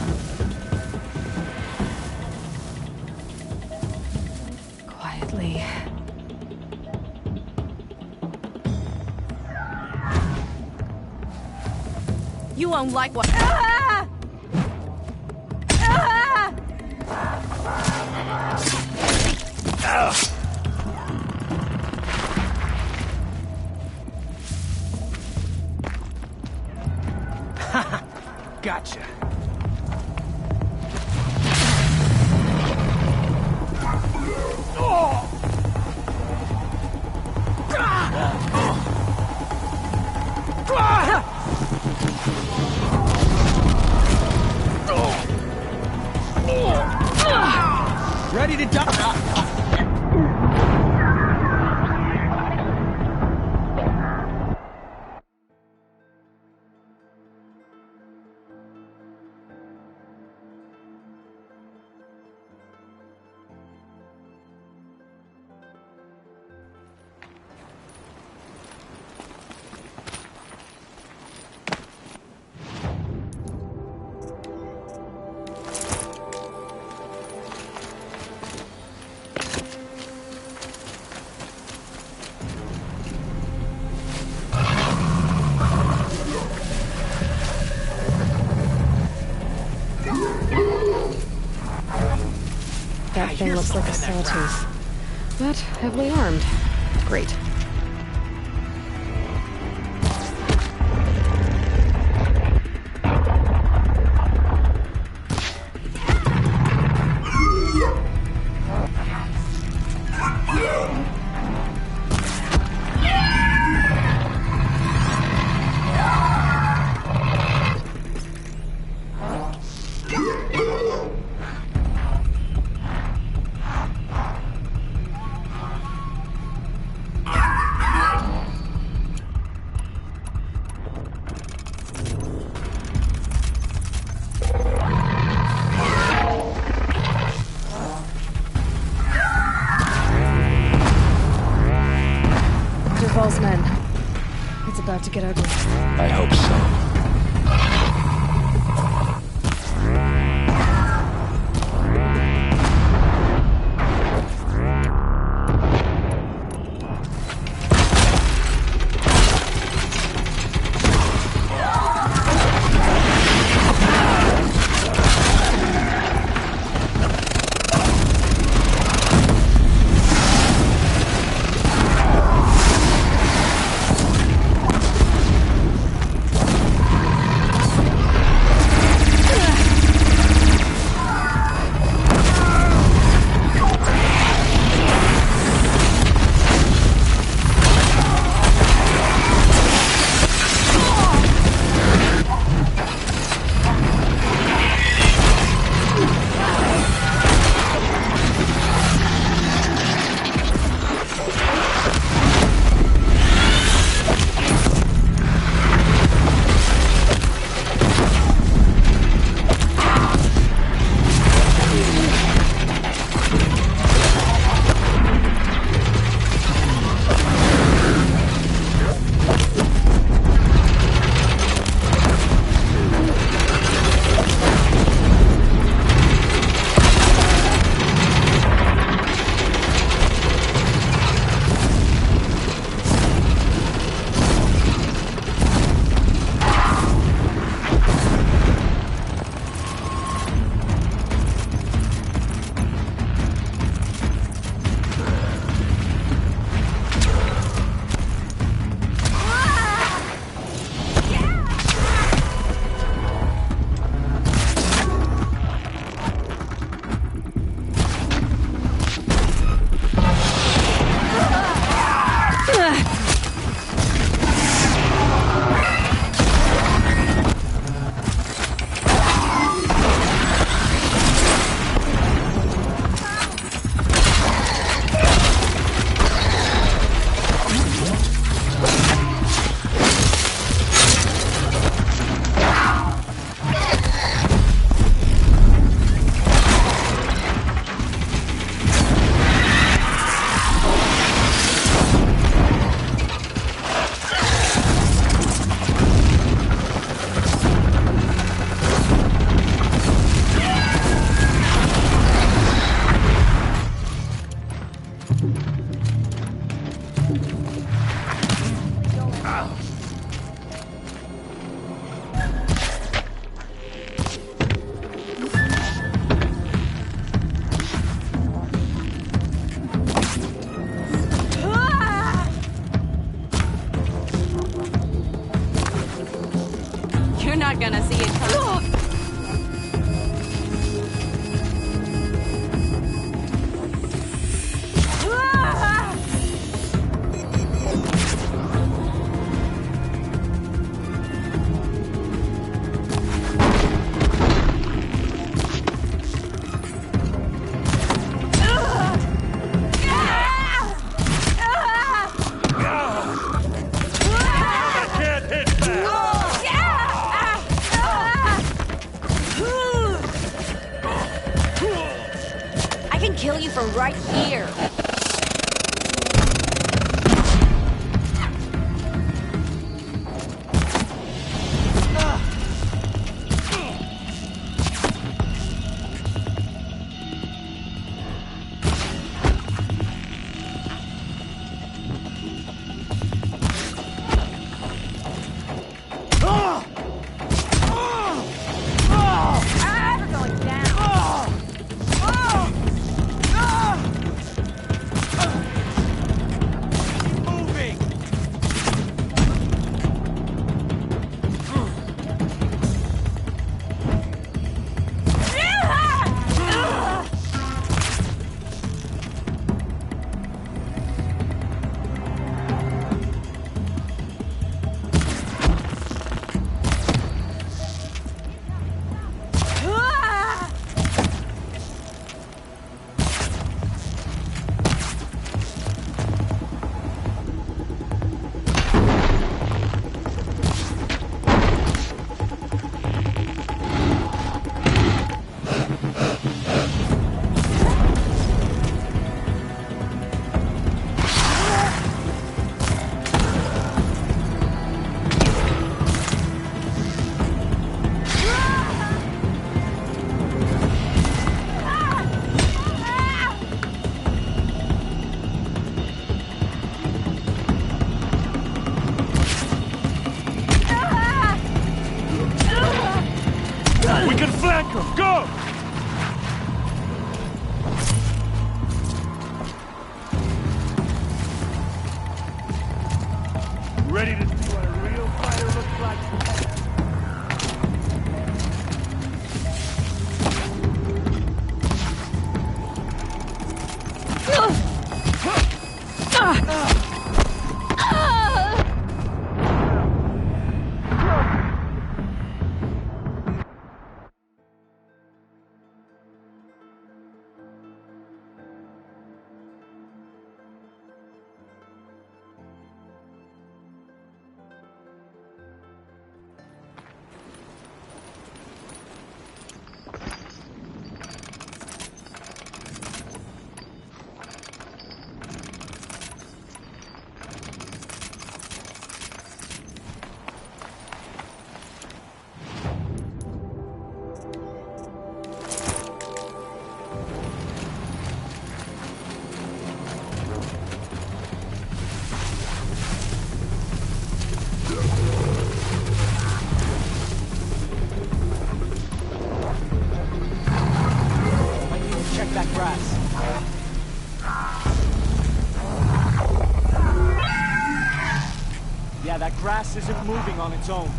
Quietly. You won't like what... Ah! Ah! Gotcha. Ready to die. That thing looks like a sawtooth, but heavily armed. Great. Duval's men. It's about to get ugly. I hope so. You're not gonna see it coming. I can kill you from right here. We can flank them! Go! Ready to see what a real fighter looks like? Check that grass. Yeah, that grass isn't moving on its own.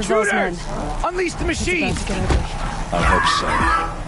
Dervahl's men. Unleash the machine! It's about to get ugly. I hope so.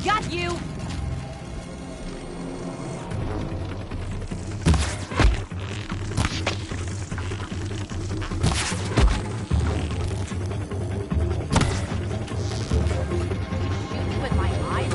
Got you! With my eyes?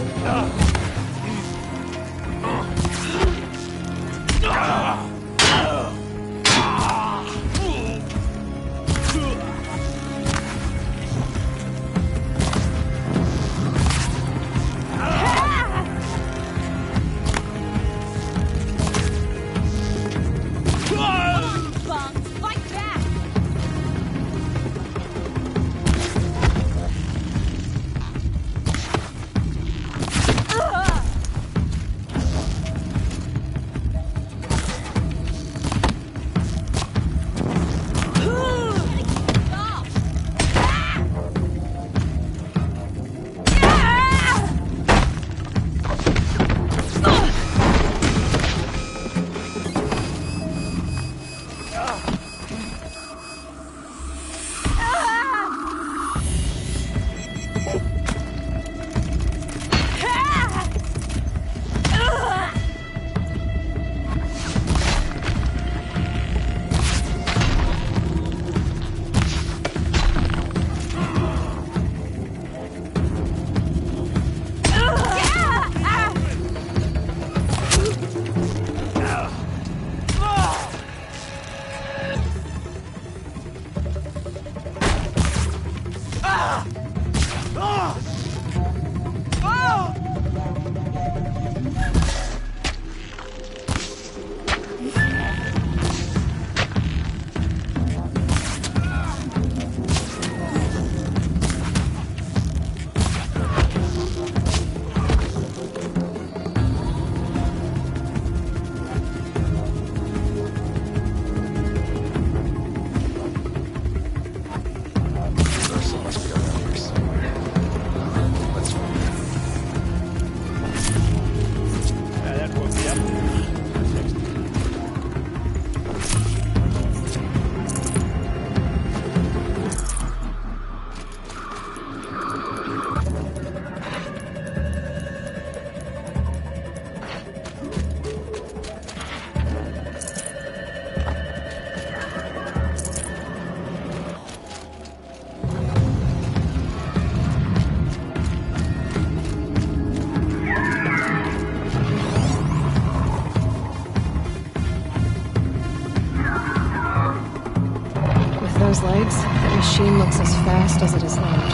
Those legs, that machine looks as fast as it is loud.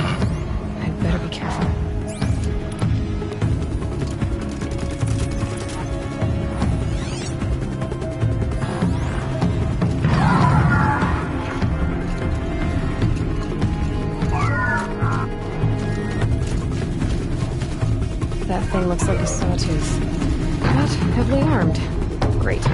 I'd better be careful. That thing looks like a sawtooth, but heavily armed. Great.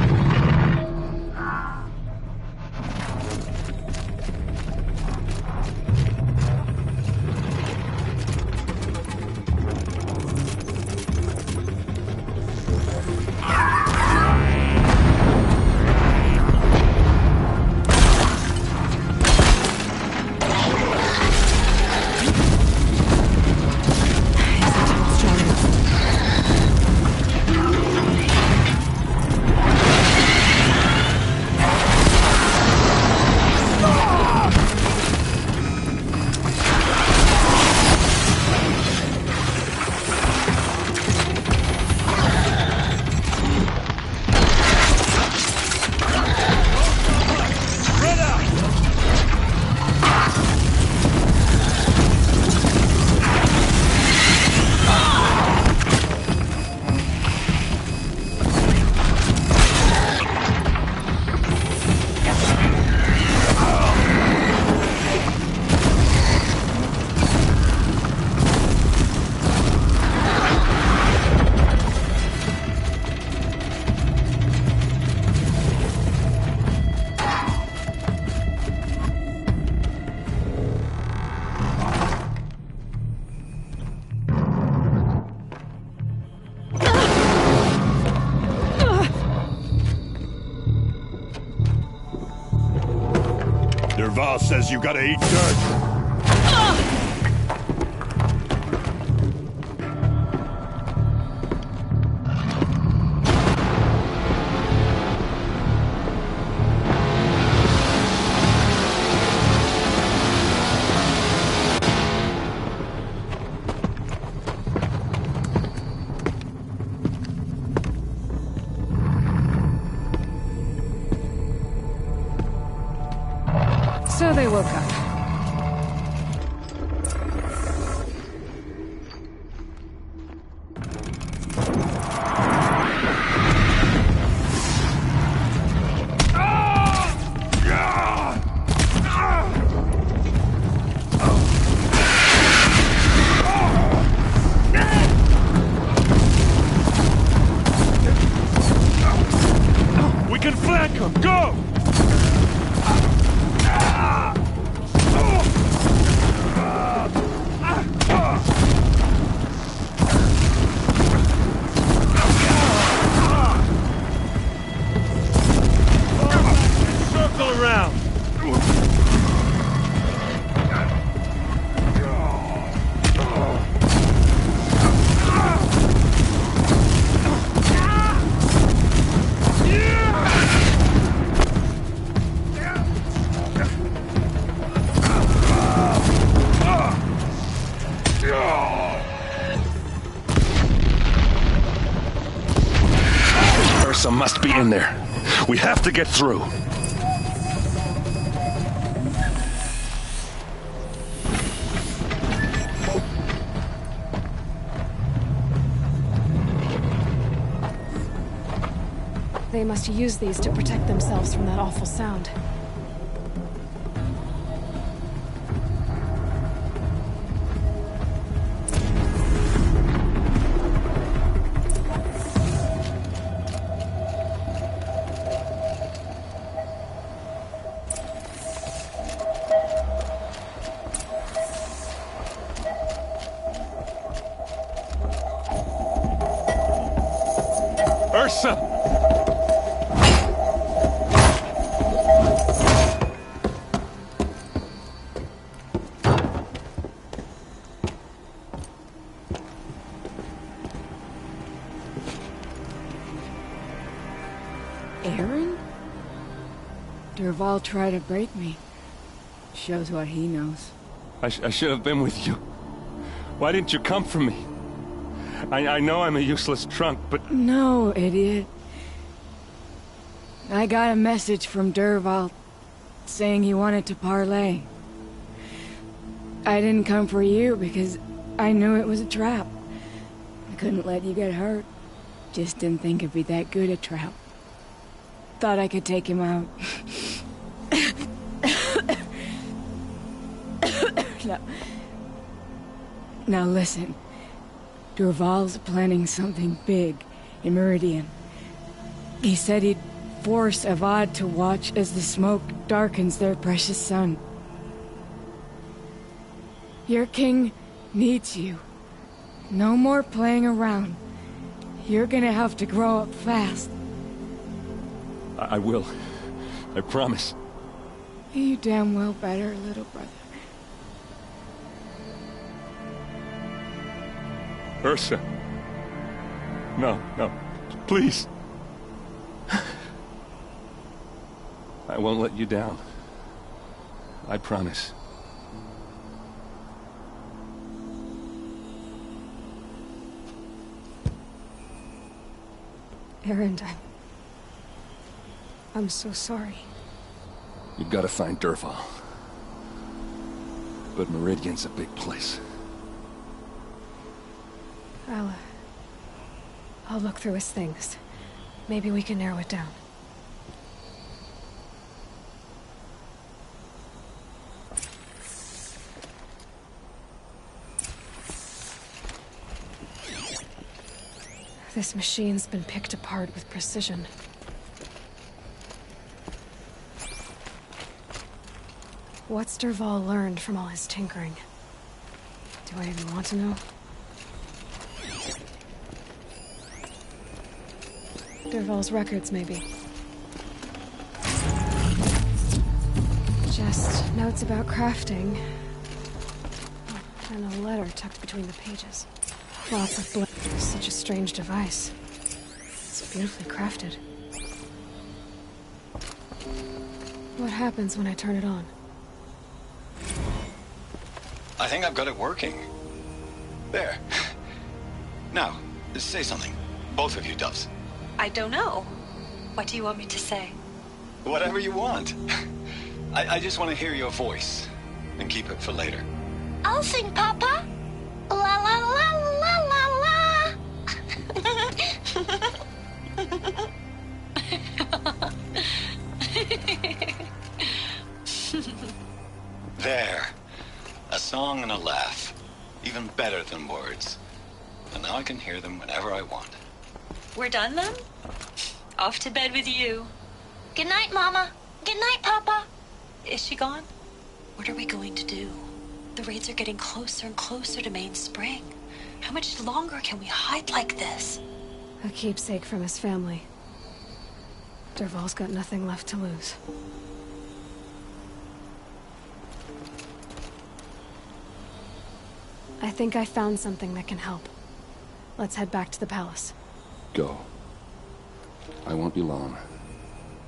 Dervahl says you gotta eat dirt. woke up. We can flank them! Go! Circle around! Ursa must be in there. We have to get through. They must use these to protect themselves from that awful sound. Ursa! Aaron? Dervahl tried to break me. Shows what he knows. I should have been with you. Why didn't you come for me? I know I'm a useless trunk, but... No, idiot. I got a message from Dervahl saying he wanted to parlay. I didn't come for you because I knew it was a trap. I couldn't let you get hurt. Just didn't think it'd be that good a trap. Thought I could take him out. Now listen. Dervahl's planning something big in Meridian. He said he'd force Avad to watch as the smoke darkens their precious sun. Your king needs you. No more playing around. You're gonna have to grow up fast. I will. I promise. You damn well better, little brother. Ursa. No, please. I won't let you down. I promise. Aaron, I'm so sorry. You've got to find Dervahl. But Meridian's a big place. I'll look through his things. Maybe we can narrow it down. This machine's been picked apart with precision. What's Dervahl learned from all his tinkering? Do I even want to know? Dervahl's records, maybe. Just notes about crafting. And a letter tucked between the pages. Lots of blood. Such a strange device. It's beautifully crafted. What happens when I turn it on? I think I've got it working. There. Now, say something. Both of you, Doves. I don't know. What do you want me to say? Whatever you want. I just want to hear your voice and keep it for later. I'll sing, Papa. La la la la la la. There. A song and a laugh. Even better than words. And now I can hear them whenever I want. We're done then? Off to bed with you. Good night, Mama. Good night, Papa. Is she gone? What are we going to do? The raids are getting closer and closer to Main Spring. How much longer can we hide like this? A keepsake from his family. Dervahl's got nothing left to lose. I think I found something that can help. Let's head back to the palace. Go. I won't be long,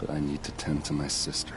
but I need to tend to my sister.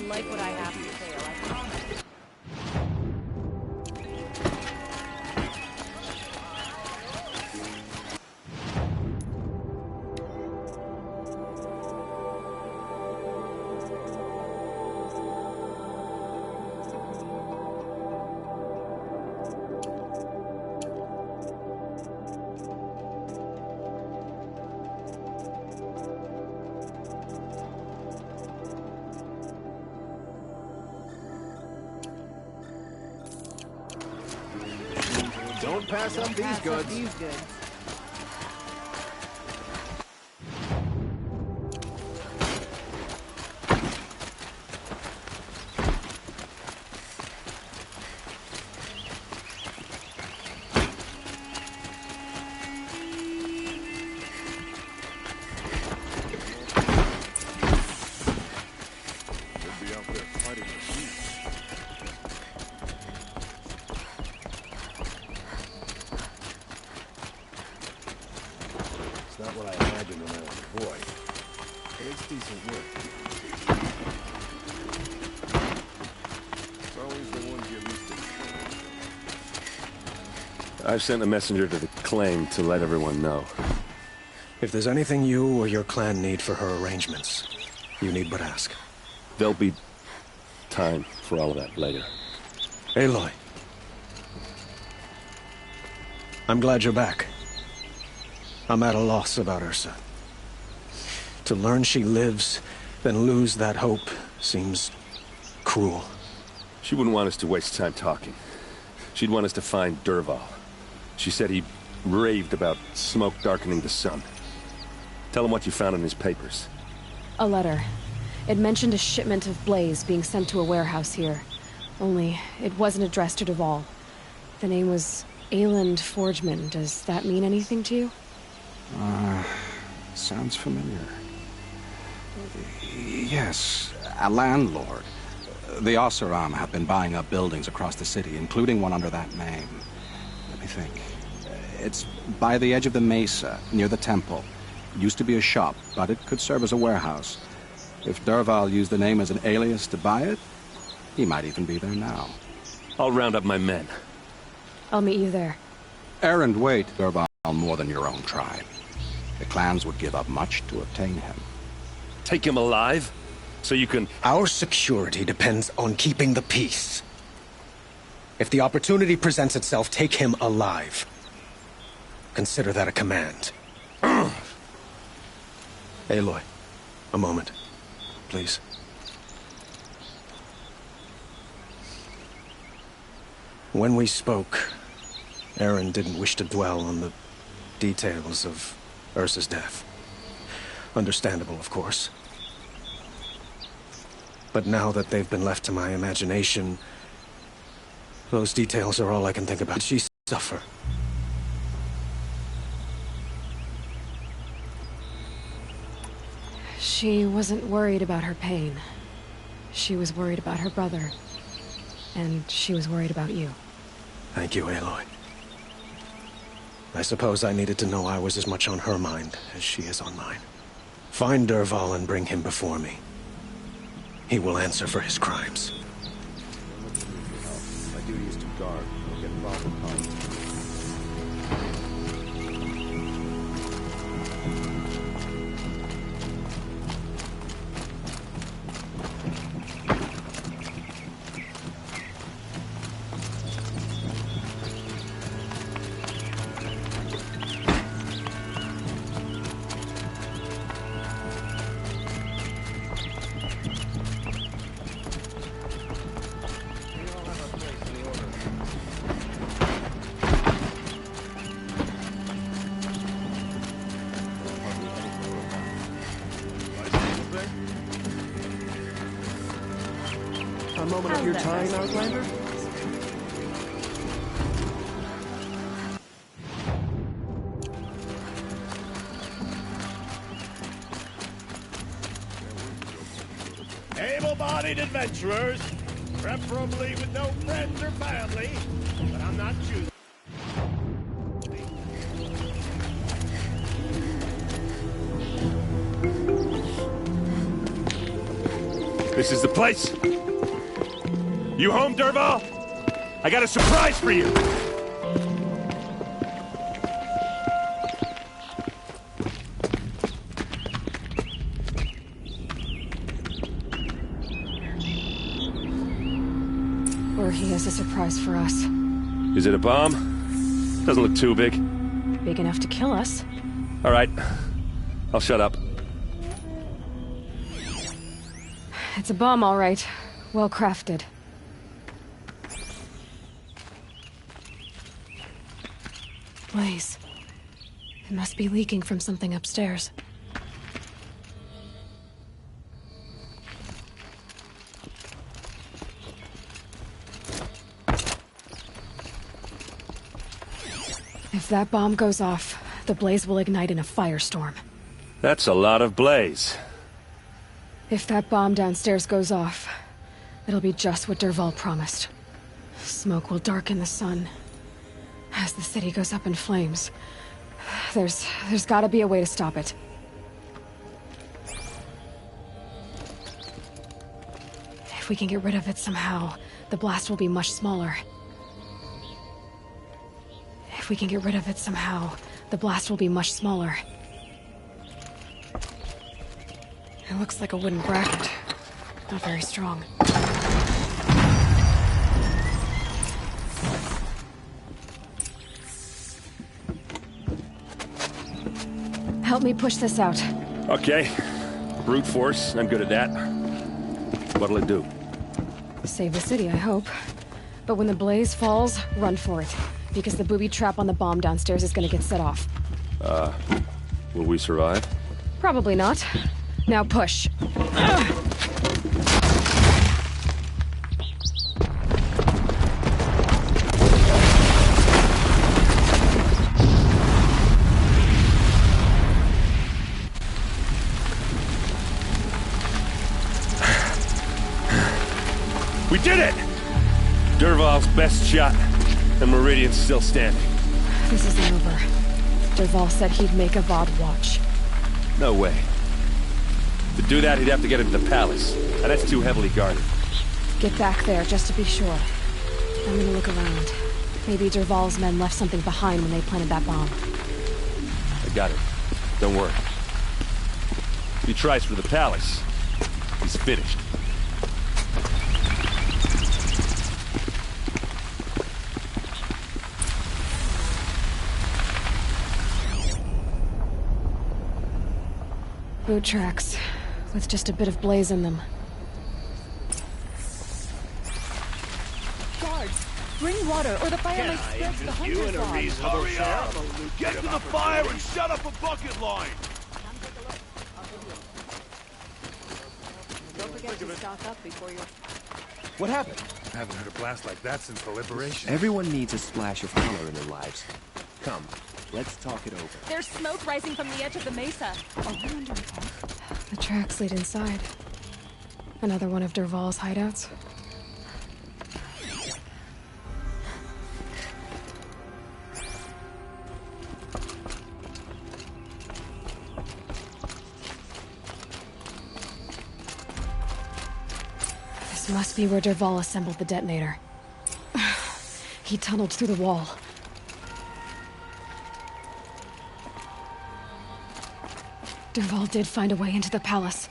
You'll like what I have to say, I promise. Don't pass up these goods. Not what I imagined when I was a boy, but it's decent work. It's always the ones you least expect. I've sent a messenger to the claim to let everyone know. If there's anything you or your clan need for her arrangements, you need but ask. There'll be time for all of that later. Aloy. I'm glad you're back. I'm at a loss about Ursa. To learn she lives, then lose that hope, seems cruel. She wouldn't want us to waste time talking. She'd want us to find Dervahl. She said he raved about smoke darkening the sun. Tell him what you found in his papers. A letter. It mentioned a shipment of blaze being sent to a warehouse here. Only, it wasn't addressed to Dervahl. The name was Ayland Forgeman. Does that mean anything to you? Sounds familiar. Yes, a landlord. The Oseram have been buying up buildings across the city, including one under that name. Let me think. It's by the edge of the mesa, near the temple. Used to be a shop, but it could serve as a warehouse. If Dervahl used the name as an alias to buy it, he might even be there now. I'll round up my men. I'll meet you there. Errand weight Dervahl more than your own tribe. The clans would give up much to obtain him. Take him alive? So you can... Our security depends on keeping the peace. If the opportunity presents itself, take him alive. Consider that a command. Aloy, a moment, please. When we spoke, Aaron didn't wish to dwell on the details of Ursa's death. Understandable, of course. But now that they've been left to my imagination, those details are all I can think about. Did she suffer? She wasn't worried about her pain. She was worried about her brother. And she was worried about you. Thank you, Aloy. I suppose I needed to know I was as much on her mind as she is on mine. Find Dervahl and bring him before me. He will answer for his crimes. My duty is to guard. Don't get involved in politics. A moment of your time, Outlander? Able-bodied adventurers, preferably with no friends or family, but I'm not choosing. This is the place. You home, Dervahl? I got a surprise for you. Or he has a surprise for us. Is it a bomb? Doesn't look too big. Big enough to kill us. All right. I'll shut up. It's a bomb, all right. Well crafted. Blaze. It must be leaking from something upstairs. If that bomb goes off, the blaze will ignite in a firestorm. That's a lot of blaze. If that bomb downstairs goes off, it'll be just what Dervahl promised. Smoke will darken the sun. As the city goes up in flames, there's gotta be a way to stop it. If we can get rid of it somehow, the blast will be much smaller. If we can get rid of it somehow, the blast will be much smaller. It looks like a wooden bracket. Not very strong. Help me push this out. Okay. Brute force, I'm good at that. What'll it do? Save the city, I hope. But when the blaze falls, run for it. Because the booby trap on the bomb downstairs is gonna get set off. Will we survive? Probably not. Now push. We did it! Dervahl's best shot, and Meridian's still standing. This isn't over. Dervahl said he'd make a Vought watch. No way. To do that, he'd have to get into the palace, and that's too heavily guarded. Get back there, just to be sure. I'm gonna look around. Maybe Dervahl's men left something behind when they planted that bomb. I got it. Don't worry. If he tries for the palace, he's finished. Boot tracks, with just a bit of blaze in them. Guards, bring water, or the fire might spread to the hunters' lodge. Hurry up! Get to the fire and shut up a bucket line! Don't forget to stock up before you're... What happened? I haven't heard a blast like that since the liberation. Everyone needs a splash of color in their lives. Come, let's talk it over. There's smoke rising from the edge of the mesa. Are we under attack? The tracks lead inside. Another one of Dervahl's hideouts. This must be where Dervahl assembled the detonator. He tunneled through the wall. Dervahl did find a way into the palace.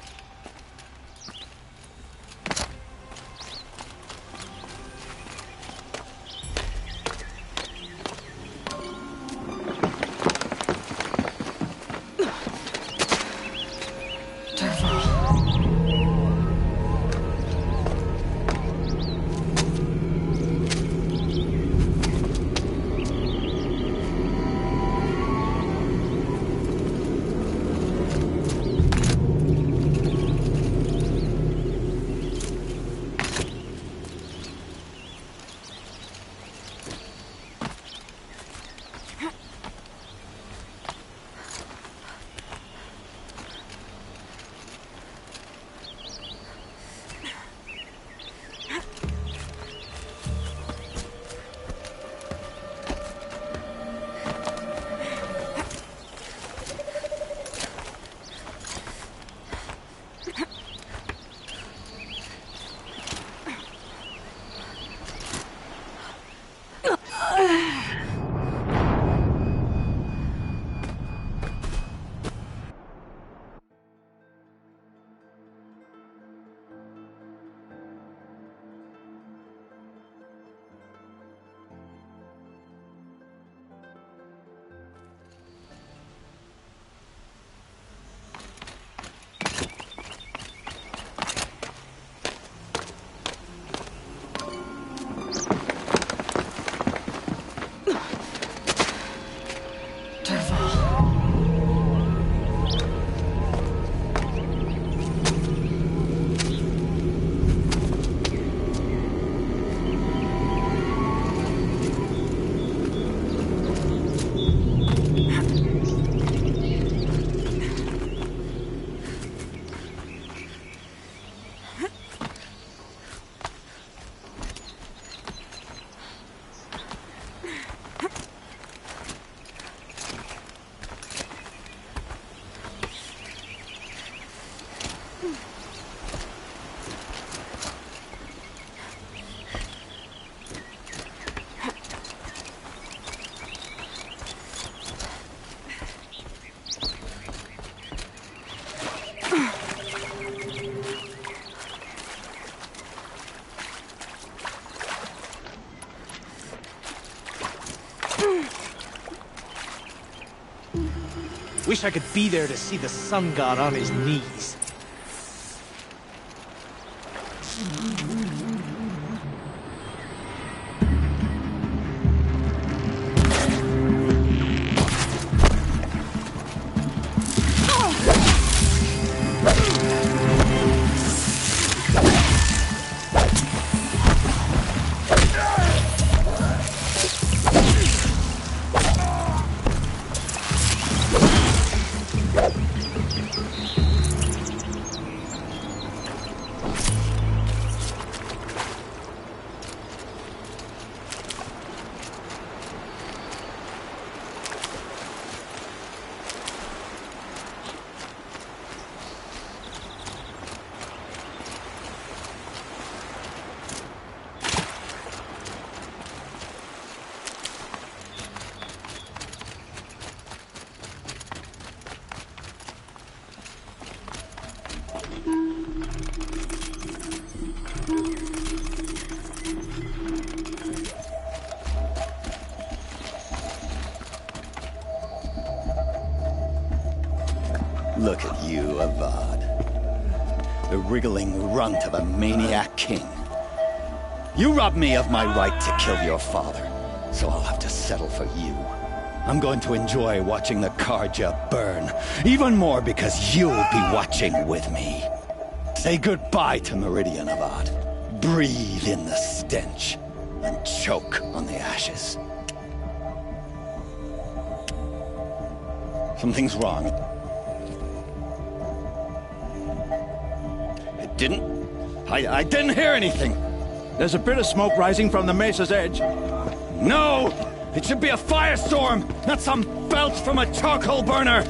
Wish I could be there to see the sun god on his knees. Look at you, Avad. The wriggling runt of a maniac king. You robbed me of my right to kill your father, so I'll have to settle for you. I'm going to enjoy watching the Carja burn, even more because you'll be watching with me. Say goodbye to Meridian, Avad. Breathe in the stench, and choke on the ashes. Something's wrong. I didn't hear anything. There's a bit of smoke rising from the mesa's edge. No! It should be a firestorm, not some belch from a charcoal burner!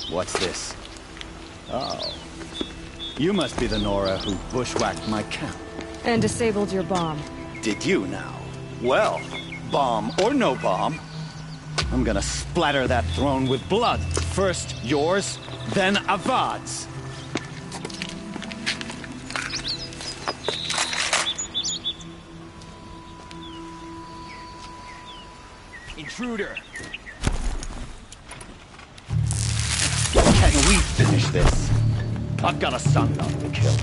What's this? Oh. You must be the Nora who bushwhacked my camp. And disabled your bomb. Did you now? Well, bomb or no bomb, I'm gonna splatter that throne with blood. First yours, then Avad's. Intruder! Can we finish this? I've got a sun god to kill.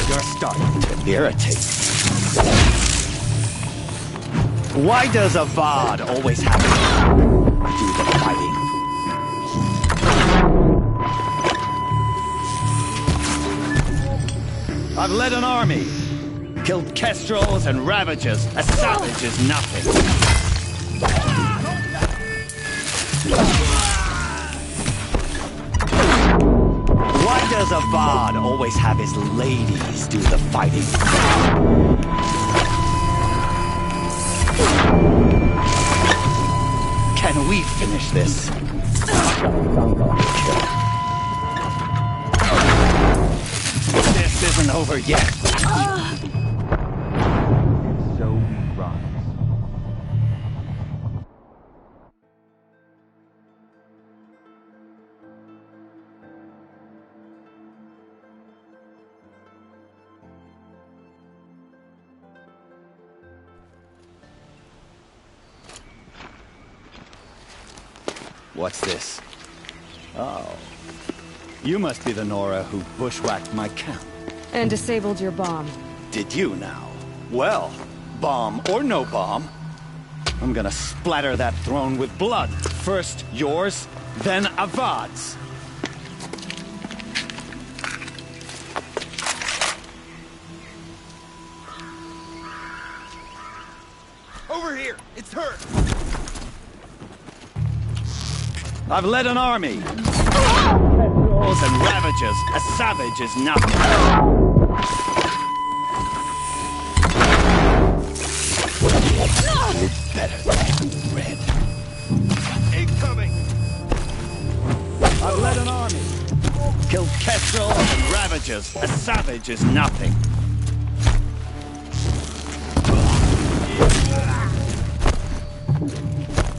You're starting to irritate me. Why does Avad always have to do the fighting? I've led an army. Killed kestrels and ravages. A savage is nothing. Why does Avad always have his ladies do the fighting? Can we finish this? This isn't over yet. So we run. What's this? Oh. You must be the Nora who bushwhacked my camp. And disabled your bomb. Did you now? Well, bomb or no bomb, I'm gonna splatter that throne with blood. First yours, then Avad's. hurt! I've led an army. Petrals and ravagers. A savage is nothing. You're better than Red. Incoming! I've led an army. Killed kestrels and ravagers. A savage is nothing.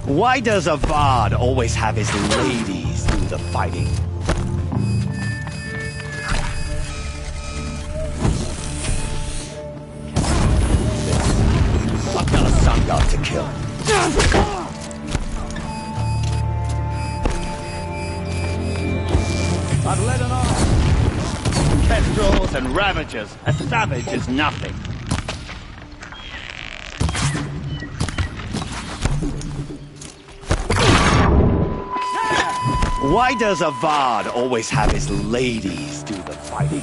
Why does Avad always have his ladies do the fighting? I've got a sun god to kill. I've led an army. Kestrels and ravagers. A savage is nothing. Why does Avad always have his ladies do the fighting?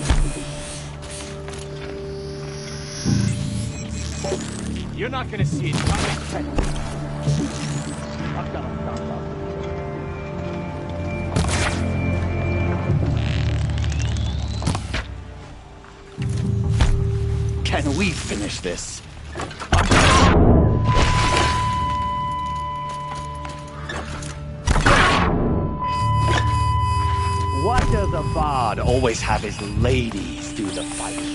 You're not gonna see it coming. I've got a sun god. Can we finish this? Why does Avad always have his ladies do the fighting?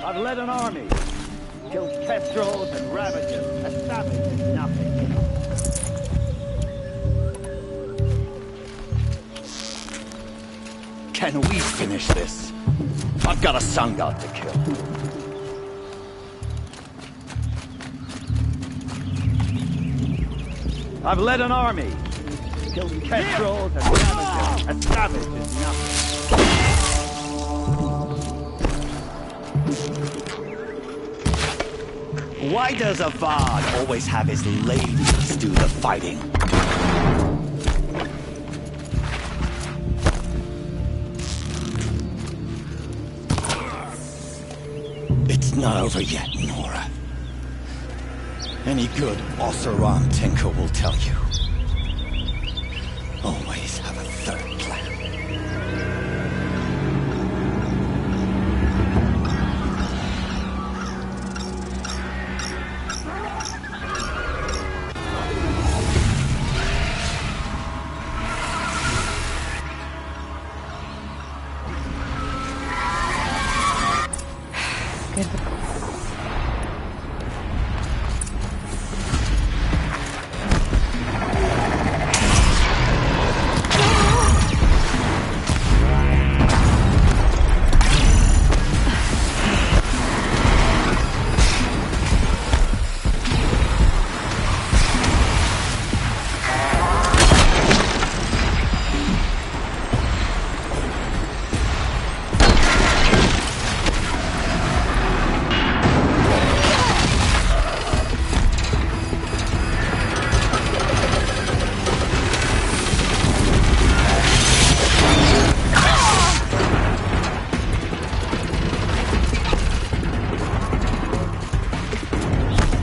I've led an army. Killed kestrels and ravagers. A savage is nothing. Can we finish this? I've got a sun god to kill. I've led an army. Killed kestrels and ravagers. A savage is nothing. Why does Avad always have his ladies do the fighting? It's not over yet, Nora. Any good Oseram tinker will tell you. Always have a third plan.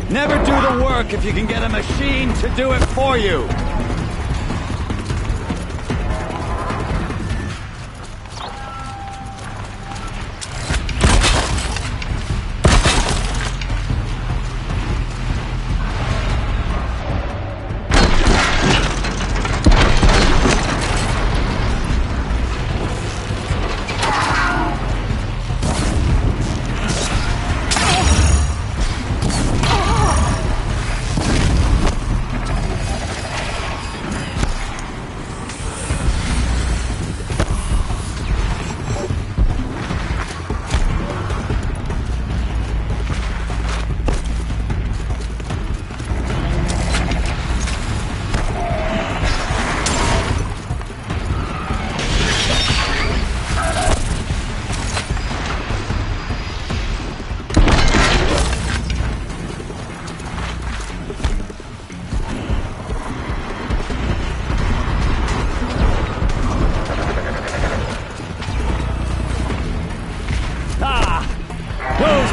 Never do the work if you can get a machine to do it for you.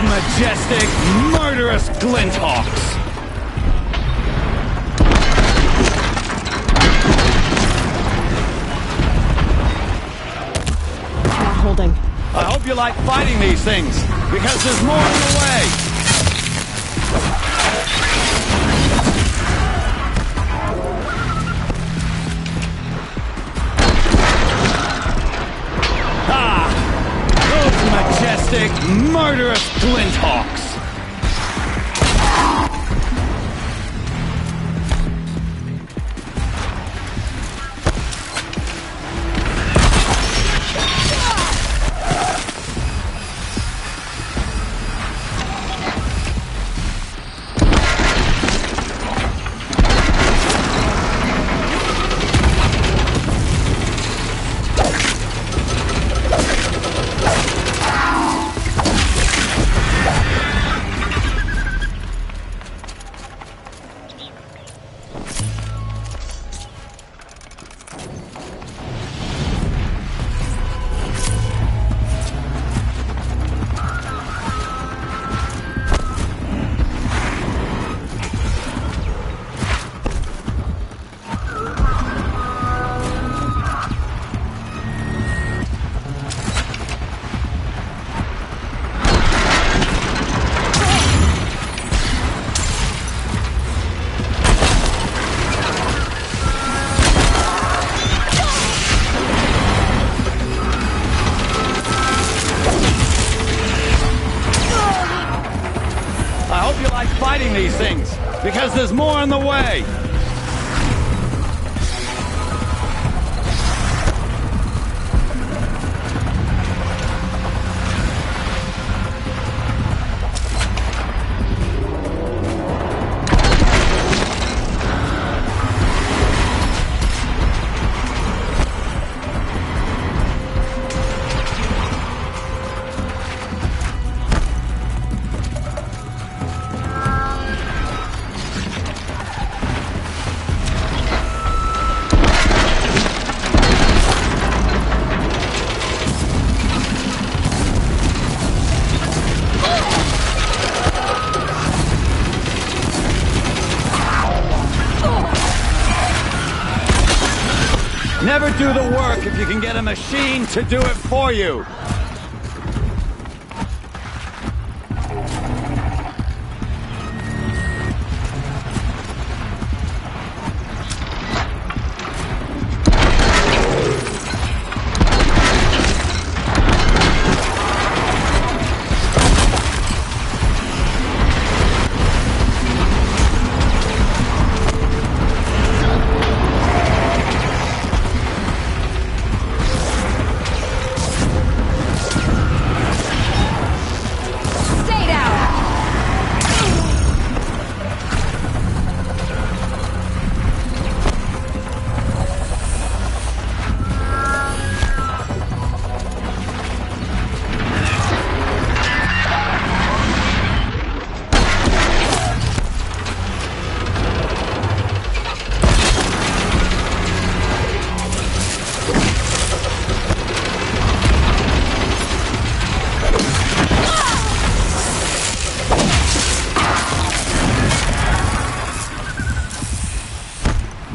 majestic, murderous Glinthawks! Not holding. I hope you like fighting these things, because there's more in the way! Those majestic, murderous Glinthawks! Fighting these things, because there's more in the way! Never do the work if you can get a machine to do it for you!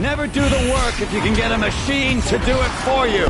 Never do the work if you can get a machine to do it for you!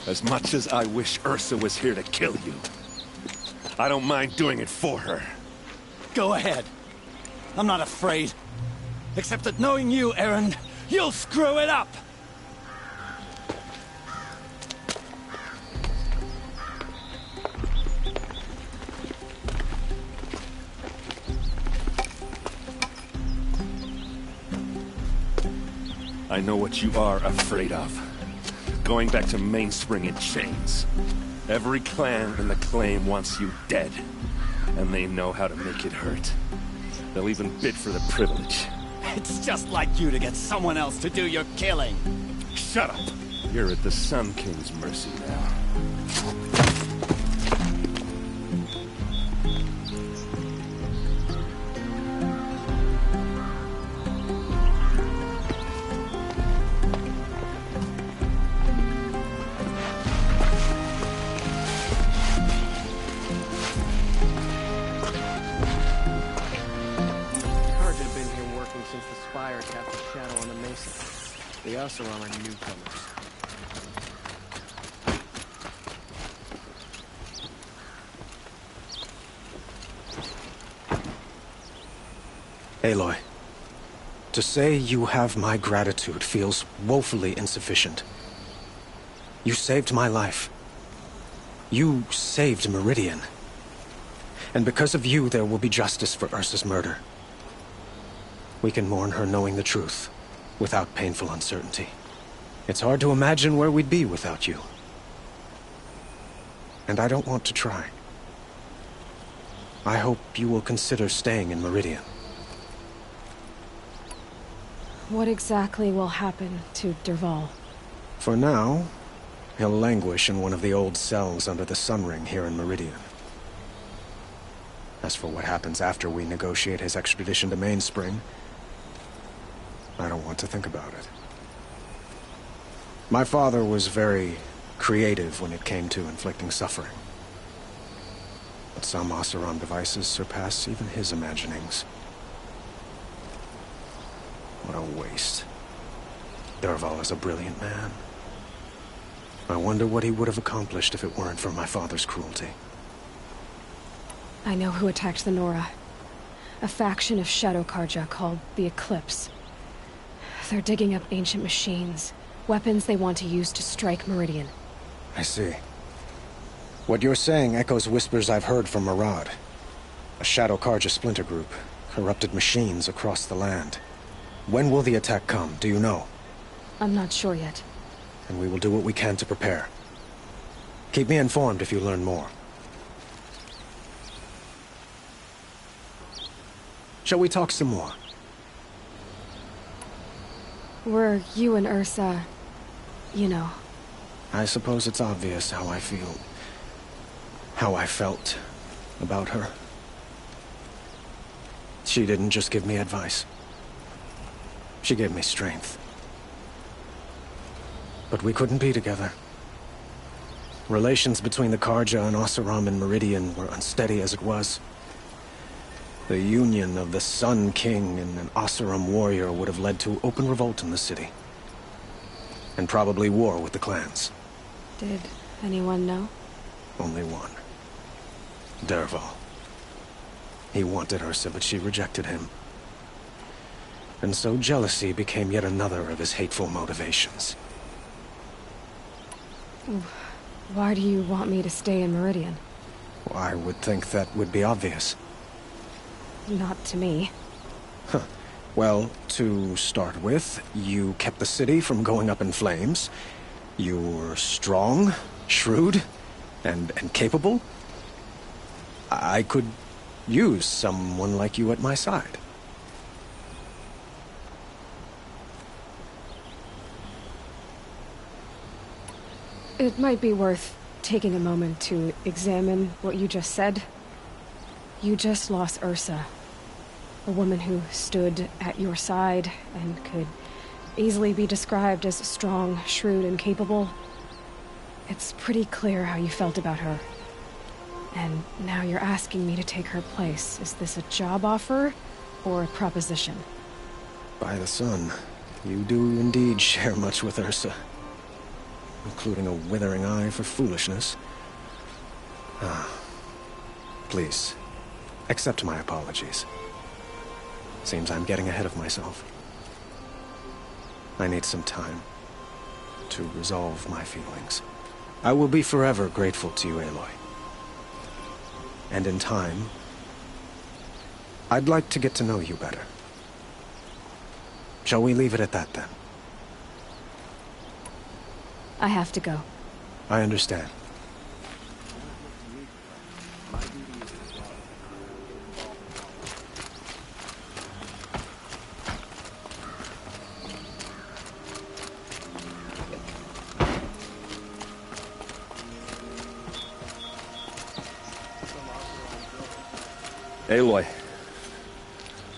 As much as I wish Ursa was here to kill you, I don't mind doing it for her. Go ahead. I'm not afraid. Except that knowing you, Erend, you'll screw it up! I know what you are afraid of. Going back to Mainspring in chains. Every clan in the Claim wants you dead. And they know how to make it hurt. They'll even bid for the privilege. It's just like you to get someone else to do your killing. Shut up! You're at the Sun King's mercy now. The Oseram are newcomers. Aloy, to say you have my gratitude feels woefully insufficient. You saved my life. You saved Meridian. And because of you, there will be justice for Ursa's murder. We can mourn her knowing the truth, without painful uncertainty. It's hard to imagine where we'd be without you. And I don't want to try. I hope you will consider staying in Meridian. What exactly will happen to Dervahl? For now, he'll languish in one of the old cells under the Sun Ring here in Meridian. As for what happens after we negotiate his extradition to Mainspring, I don't want to think about it. My father was very creative when it came to inflicting suffering. But some Oseram devices surpass even his imaginings. What a waste. Dervahl is a brilliant man. I wonder what he would have accomplished if it weren't for my father's cruelty. I know who attacked the Nora. A faction of Shadow Karja called the Eclipse. They're digging up ancient machines, weapons they want to use to strike Meridian. I see. What you're saying echoes whispers I've heard from Marad. A Shadow Karja splinter group, corrupted machines across the land. When will the attack come, do you know? I'm not sure yet. And we will do what we can to prepare. Keep me informed if you learn more. Shall we talk some more? Were you and Ursa, you know. I suppose it's obvious how I feel. How I felt about her. She didn't just give me advice. She gave me strength. But we couldn't be together. Relations between the Karja and Oseram and Meridian were unsteady as it was. The union of the Sun King and an Oseram warrior would have led to open revolt in the city. And probably war with the clans. Did anyone know? Only one. Dervahl. He wanted Ursa, but she rejected him. And so jealousy became yet another of his hateful motivations. Why do you want me to stay in Meridian? Well, I would think that would be obvious. Not to me. Huh. Well, to start with, you kept the city from going up in flames. You were strong, shrewd, and capable. I could use someone like you at my side. It might be worth taking a moment to examine what you just said. You just lost Ursa, a woman who stood at your side and could easily be described as strong, shrewd, and capable. It's pretty clear how you felt about her. And now you're asking me to take her place. Is this a job offer or a proposition? By the sun, you do indeed share much with Ursa. including a withering eye for foolishness. Please, accept my apologies. Seems I'm getting ahead of myself. I need some time to resolve my feelings. I will be forever grateful to you, Aloy. And in time, I'd like to get to know you better. Shall we leave it at that, then? I have to go. I understand. Aloy,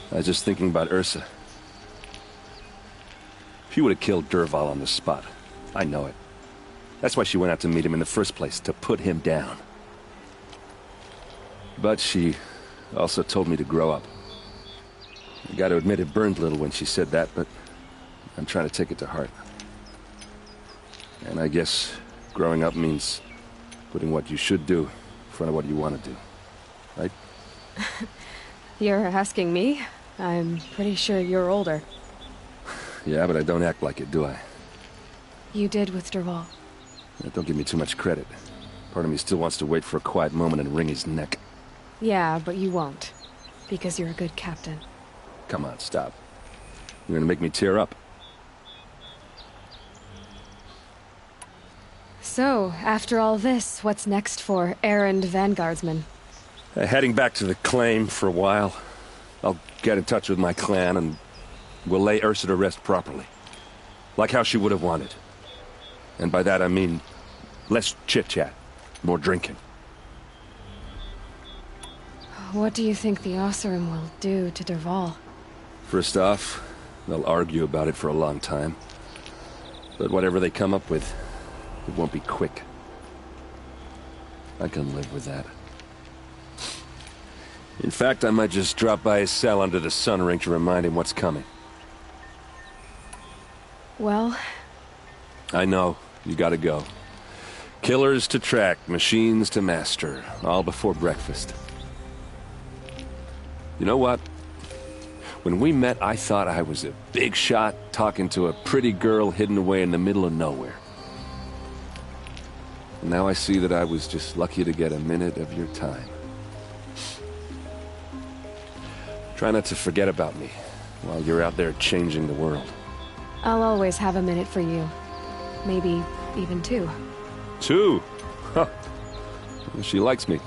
I was just thinking about Ursa. She would have killed Dervahl on the spot. I know it. That's why she went out to meet him in the first place, to put him down. But she also told me to grow up. I gotta admit it burned a little when she said that, but I'm trying to take it to heart. And I guess growing up means putting what you should do in front of what you want to do. Right? You're asking me? I'm pretty sure you're older. Yeah, but I don't act like it, do I? You did with Dervahl. Yeah, don't give me too much credit. Part of me still wants to wait for a quiet moment and wring his neck. Yeah, but you won't. Because you're a good captain. Come on, stop. You're gonna make me tear up. So, after all this, what's next for errand vanguardsman? Heading back to the claim for a while. I'll get in touch with my clan and we'll lay Ursa to rest properly. Like how she would have wanted. And by that I mean less chit-chat, more drinking. What do you think the Oseram will do to Dervahl? First off, they'll argue about it for a long time. But whatever they come up with, it won't be quick. I can live with that. In fact, I might just drop by his cell under the sun ring to remind him what's coming. Well... I know. You gotta go. Killers to track, machines to master. All before breakfast. You know what? When we met, I thought I was a big shot talking to a pretty girl hidden away in the middle of nowhere. And now I see that I was just lucky to get a minute of your time. Try not to forget about me while you're out there changing the world. I'll always have a minute for you. Maybe even two. Two? Huh. She likes me.